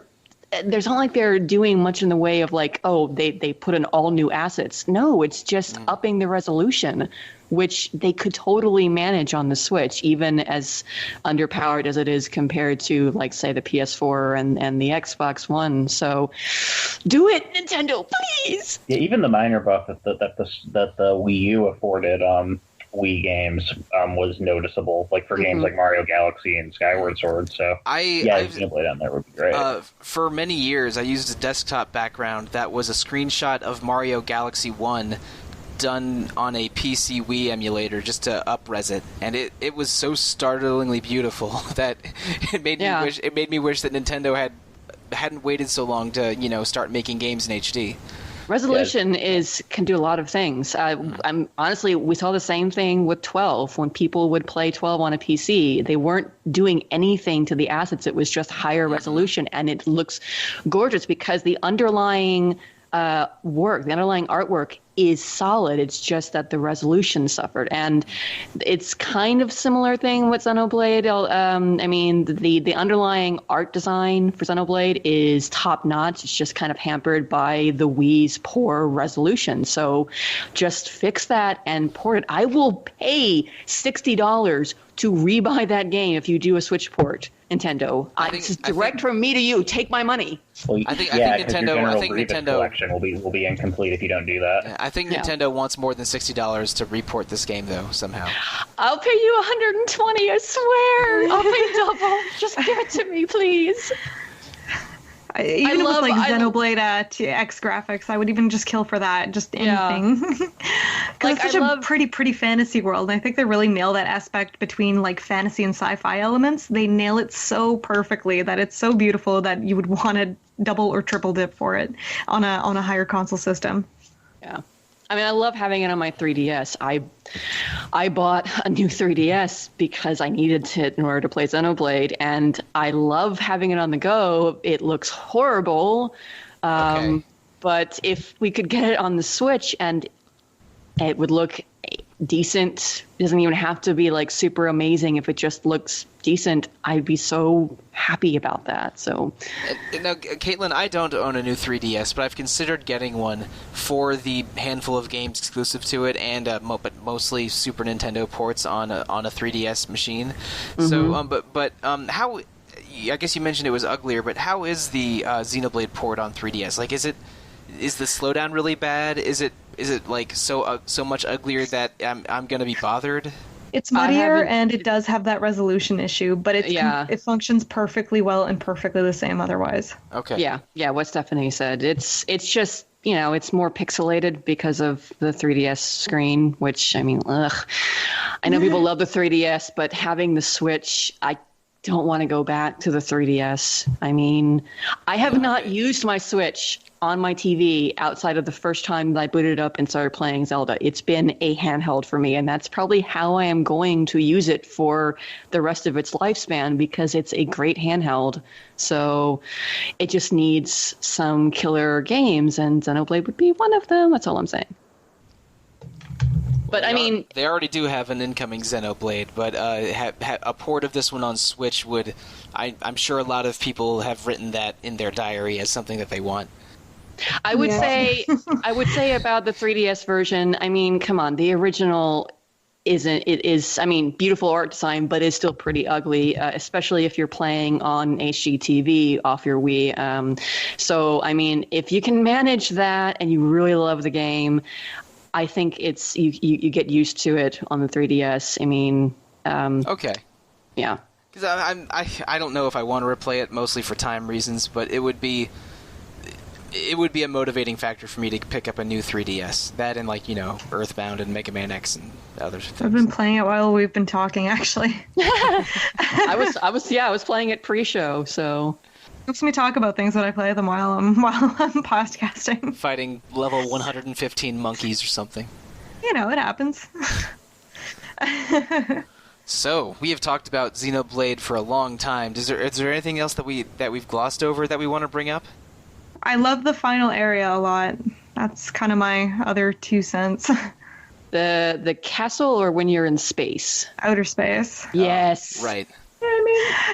S2: doing much in the way of like, oh, they put in all new assets. No, it's just upping the resolution, which they could totally manage on the Switch, even as underpowered as it is compared to, like, say, the PS4 and the Xbox One. So do it, Nintendo, please!
S4: Yeah, even the minor buff that the Wii U afforded Wii games was noticeable, like for games like Mario Galaxy and Skyward Sword. So Xenoblade on there would be great.
S1: For many years, I used a desktop background that was a screenshot of Mario Galaxy 1 done on a PC Wii emulator just to up-res it, and it was so startlingly beautiful that it made me wish that Nintendo hadn't waited so long to start making games in HD.
S2: Resolution can do a lot of things. I'm honestly, we saw the same thing with 12. When people would play 12 on a PC, they weren't doing anything to the assets. It was just higher resolution, and it looks gorgeous because the underlying work, the underlying artwork is solid. It's just that the resolution suffered, and it's kind of similar thing with Xenoblade. I mean, the underlying art design for Xenoblade is top notch. It's just kind of hampered by the Wii's poor resolution. So just fix that and port it. I will pay $60 to rebuy that game if you do a Switch port, Nintendo. It's direct from me to you. Take my money.
S4: Well,
S1: I think Nintendo
S4: collection will be incomplete if you don't do that.
S1: I think Nintendo wants more than $60 to report this game, though, somehow.
S2: I'll pay you $120, I swear. I'll pay double. Just give it to me, please.
S3: Even with Xenoblade X graphics, I would even just kill for that, just anything. Because it's such a pretty fantasy world, and I think they really nail that aspect between like fantasy and sci-fi elements. They nail it so perfectly that it's so beautiful that you would want to double or triple dip for it on a higher console system.
S2: Yeah. I mean, I love having it on my 3DS. I bought a new 3DS because I needed it in order to play Xenoblade, and I love having it on the go. It looks horrible, but if we could get it on the Switch and it would look decent, it doesn't even have to be like super amazing. If it just looks decent, I'd be so happy about that. So
S1: now, Caitlin, I don't own a new 3DS, but I've considered getting one for the handful of games exclusive to it, and but mostly Super Nintendo ports on a 3DS machine. So, but how? I guess you mentioned it was uglier, but how is the Xenoblade port on 3DS? Like, is the slowdown really bad? Is it like so much uglier that I'm going to be bothered?
S3: It's muddier, and it does have that resolution issue, but it functions perfectly well and perfectly the same otherwise.
S1: Okay.
S2: Yeah. What Stephanie said. It's just it's more pixelated because of the 3DS screen, which I mean, I know people love the 3DS, but having the Switch, don't want to go back to the 3DS. I mean, I have not used my Switch on my TV outside of the first time that I booted it up and started playing Zelda. It's been a handheld for me, and that's probably how I am going to use it for the rest of its lifespan, because it's a great handheld. So it just needs some killer games, and Xenoblade would be one of them. That's all I'm saying. But I mean,
S1: they already do have an incoming Xenoblade, but a port of this one on Switch would, I'm sure a lot of people have written that in their diary as something that they want.
S2: I would say about the 3DS version, I mean, come on, the original is beautiful art design, but is still pretty ugly, especially if you're playing on HGTV off your Wii. So, I mean, if you can manage that and you really love the game, I think it's you get used to it on the 3DS. I mean,
S1: okay,
S2: yeah.
S1: Because I don't know if I want to replay it, mostly for time reasons, but it would be a motivating factor for me to pick up a new 3DS. That and Earthbound and Mega Man X and other things.
S3: I've been playing it while we've been talking, actually.
S2: I was playing it pre-show, so.
S3: Helps me talk about things when I play them while I'm podcasting.
S1: Fighting level 115 monkeys or something.
S3: It happens.
S1: So, we have talked about Xenoblade for a long time. Is there anything else that we've glossed over that we want to bring up?
S3: I love the final area a lot. That's kind of my other 2 cents.
S2: The castle, or when you're in space?
S3: Outer space.
S2: Yes.
S1: Right.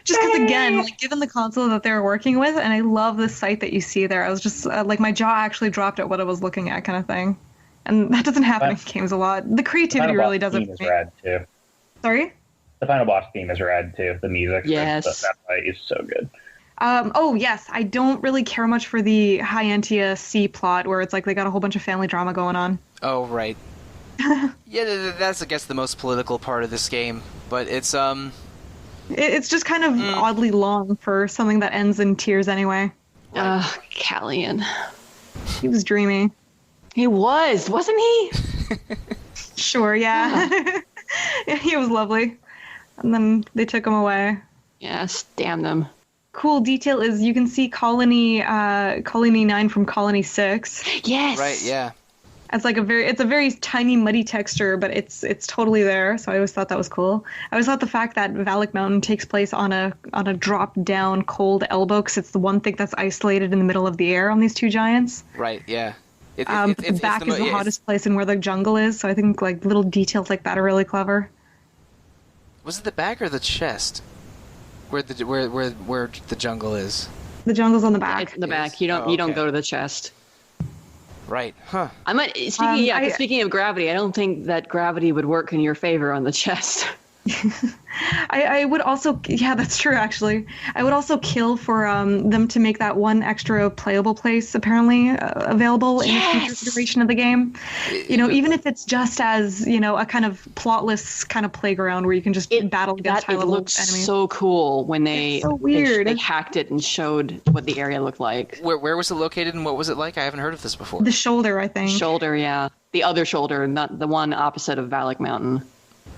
S3: Just because, again, given the console that they were working with, and I love the sight that you see there, I was just, my jaw actually dropped at what I was looking at, kind of thing. And that doesn't happen in games a lot. The creativity really does it for me.
S4: The final boss theme is rad, too.
S3: Sorry?
S4: The final boss theme is rad, too. The music.
S2: Yes.
S4: That fight is so good.
S3: Oh, yes. I don't really care much for the Hyantia C plot, where it's they got a whole bunch of family drama going on.
S1: Oh, right. Yeah, that's, I guess, the most political part of this game. But it's
S3: It's just kind of oddly long for something that ends in tears anyway.
S2: Callian.
S3: He was dreamy.
S2: He was, wasn't he?
S3: Sure, yeah. Yeah, he was lovely. And then they took him away.
S2: Yes, damn them.
S3: Cool detail is you can see Colony 9 from Colony 6.
S2: Yes.
S1: right, yeah.
S3: It's a very tiny, muddy texture, but it's totally there. So I always thought that was cool. I always thought the fact that Valak Mountain takes place on a drop down cold elbow, because it's the one thing that's isolated in the middle of the air on these two giants.
S1: Right, yeah.
S3: The back is the hottest place and where the jungle is. So I think little details like that are really clever.
S1: Was it the back or the chest? Where the jungle is?
S3: The jungle's on the back.
S2: It's in the back. You don't go to the chest.
S1: Right. Huh.
S2: I might speaking of gravity, I don't think that gravity would work in your favor on the chest.
S3: I would also, yeah, that's true, actually. I would also kill for them to make that one extra playable place apparently available in the future iteration of the game. Even if it's just as, a kind of plotless kind of playground where you can just battle against high-level enemies.
S2: It looks so cool when they hacked it and showed what the area looked like.
S1: Where was it located and what was it like? I haven't heard of this before.
S3: The shoulder, I think.
S2: Shoulder, yeah. The other shoulder, not the one opposite of Valak Mountain.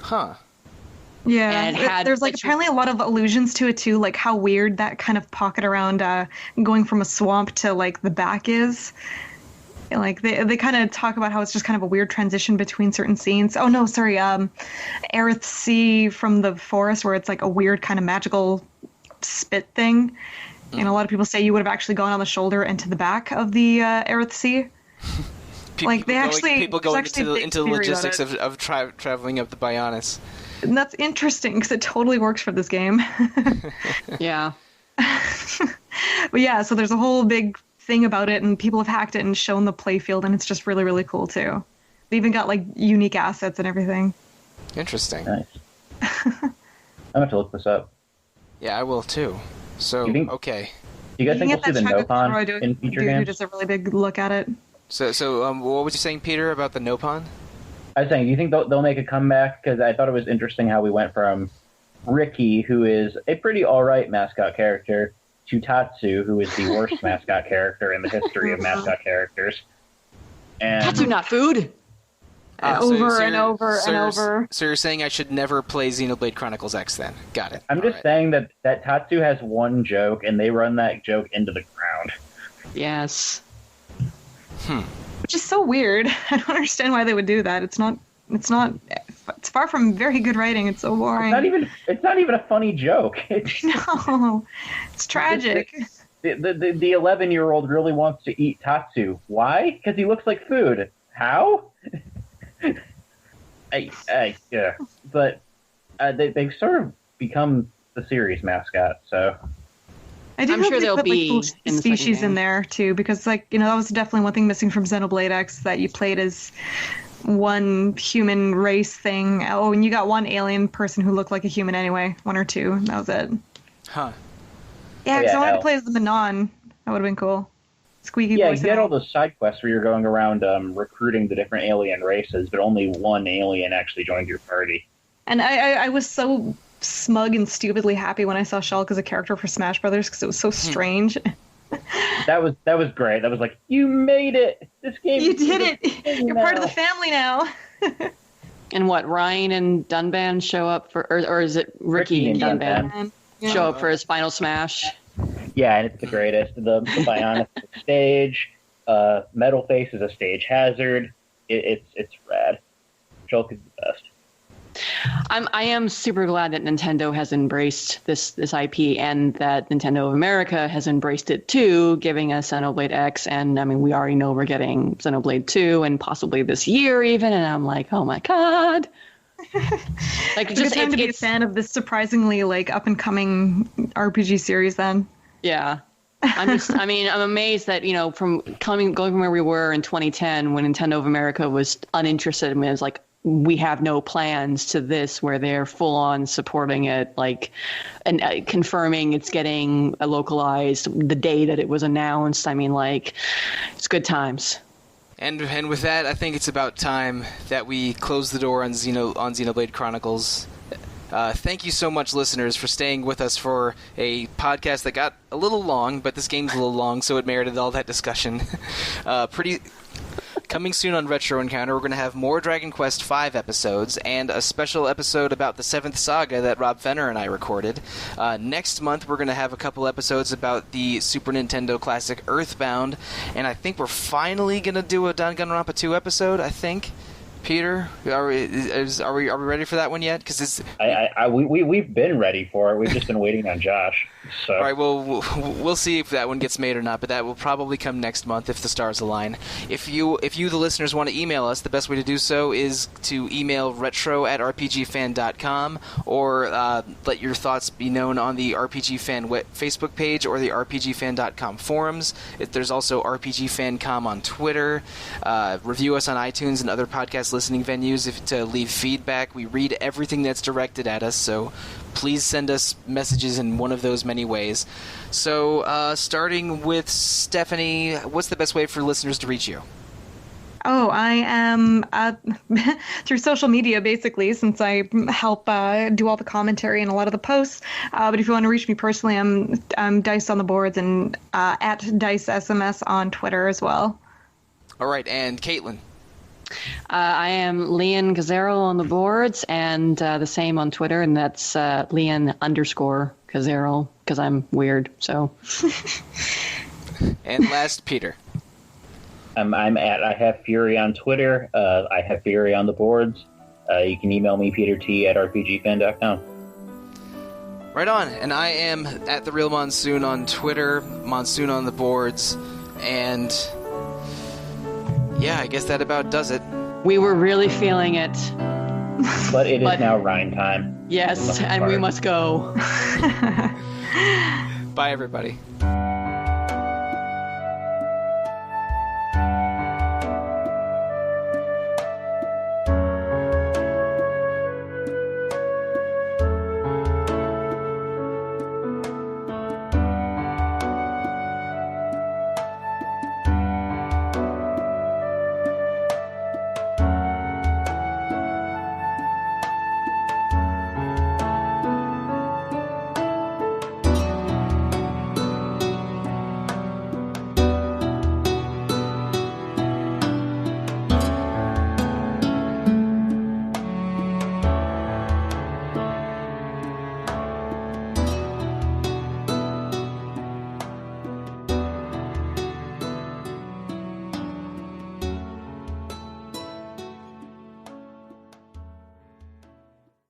S1: Huh.
S3: Yeah, there's apparently a lot of allusions to it too, like how weird that kind of pocket around going from a swamp to the back is. And, they kind of talk about how it's just kind of a weird transition between certain scenes. Oh no, sorry, Aerith Sea from the forest, where it's a weird kind of magical spit thing. And a lot of people say you would have actually gone on the shoulder and to the back of the Aerith Sea.
S1: People going into the logistics of traveling up the Bionis.
S3: And that's interesting because it totally works for this game.
S2: Yeah.
S3: But yeah, so there's a whole big thing about it, and people have hacked it and shown the playfield, and it's just really, really cool too. They even got unique assets and everything.
S1: Interesting.
S4: Nice. I'm gonna have to look this up.
S1: Yeah, I will too. So, okay.
S4: Do you guys think we'll see the Nopon in future games?
S3: Who does a really big look at it.
S1: So, what was you saying, Peter, about the Nopon?
S4: I was saying, do you think they'll make a comeback? Because I thought it was interesting how we went from Ricky, who is a pretty all-right mascot character, to Tatsu, who is the worst mascot character in the history of mascot characters. And
S2: Tatsu not food?
S3: over and over.
S1: So you're saying I should never play Xenoblade Chronicles X then? Got it.
S4: I'm just saying that Tatsu has one joke, and they run that joke into the ground.
S2: Yes.
S3: Which is so weird. I don't understand why they would do that. It's far from very good writing. It's so boring.
S4: It's not even a funny joke.
S3: No, it's tragic.
S4: The 11-year-old really wants to eat Tatsu. Why? Because he looks like food. How? Yeah. But they've sort of become the series mascot, so...
S2: I'm sure there'll be
S3: cool species in there, too, because, that was definitely one thing missing from Xenoblade X, that you played as one human race thing. Oh, and you got one alien person who looked like a human anyway. One or two. That was it.
S1: Huh.
S3: Yeah, because I wanted to play as the Manon. That would have been cool. Squeaky voice.
S4: Yeah, you get all those side quests where you're going around recruiting the different alien races, but only one alien actually joined your party.
S3: And I was so smug and stupidly happy when I saw Shulk as a character for Smash Brothers because it was so strange.
S4: That was great. That was like, you made it. This game.
S3: You did it. You're part of the family now.
S2: And what, Ryan and Dunban show up for, or is it Ricky and Dunban show up for his final Smash?
S4: Yeah, and it's the greatest. The Bionic stage, Metal Face is a stage hazard. It's rad. Shulk is the best.
S2: I am super glad that Nintendo has embraced this IP and that Nintendo of America has embraced it too, giving us Xenoblade X. And I mean, we already know we're getting Xenoblade 2 and possibly this year even. And I'm like, oh my God.
S3: Like, just time to be a fan of this surprisingly up and coming RPG series then.
S2: Yeah. I'm amazed that, from going from where we were in 2010 when Nintendo of America was uninterested. I mean, it was like, we have no plans to this, where they're full on supporting it, and confirming it's getting localized the day that it was announced. I mean, it's good times.
S1: And with that, I think it's about time that we close the door on Xenoblade Chronicles. Thank you so much, listeners, for staying with us for a podcast that got a little long, but this game's a little long, so it merited all that discussion. Coming soon on Retro Encounter, we're going to have more Dragon Quest V episodes and a special episode about the 7th Saga that Rob Fenner and I recorded. Next month, we're going to have a couple episodes about the Super Nintendo classic Earthbound, and I think we're finally going to do a Danganronpa 2 episode, I think. Peter, are we ready for that one yet? Because
S4: we've been ready for it. We've just been waiting on Josh. So.
S1: All right, well, we'll see if that one gets made or not, but that will probably come next month if the stars align. If you, the listeners, want to email us, the best way to do so is to email retro@rpgfan.com, or let your thoughts be known on the RPG Fan Facebook page or the rpgfan.com forums. There's also RPGFan.com on Twitter. Review us on iTunes and other podcast listening venues to leave feedback. We read everything that's directed at us, so please send us messages in one of those many ways. So, starting with Stephanie, what's the best way for listeners to reach you?
S3: Oh, I am through social media, basically, since I help do all the commentary and a lot of the posts. But if you want to reach me personally, I'm Dice on the Boards and at Dice SMS on Twitter as well.
S1: All right, and Caitlin?
S2: I am Leon Gazzaro on the boards, and the same on Twitter, and that's Leon_Gazzaro, because I'm weird, so.
S1: And last, Peter.
S4: I'm at I Have Fury on Twitter. I Have Fury on the boards. You can email me, PeterT@rpgfan.com.
S1: Right on. And I am at The Real Monsoon on Twitter, Monsoon on the boards, and yeah, I guess that about does it.
S2: We were really feeling it.
S4: But it is now Rhine time.
S2: Yes, and we must go.
S1: Bye, everybody.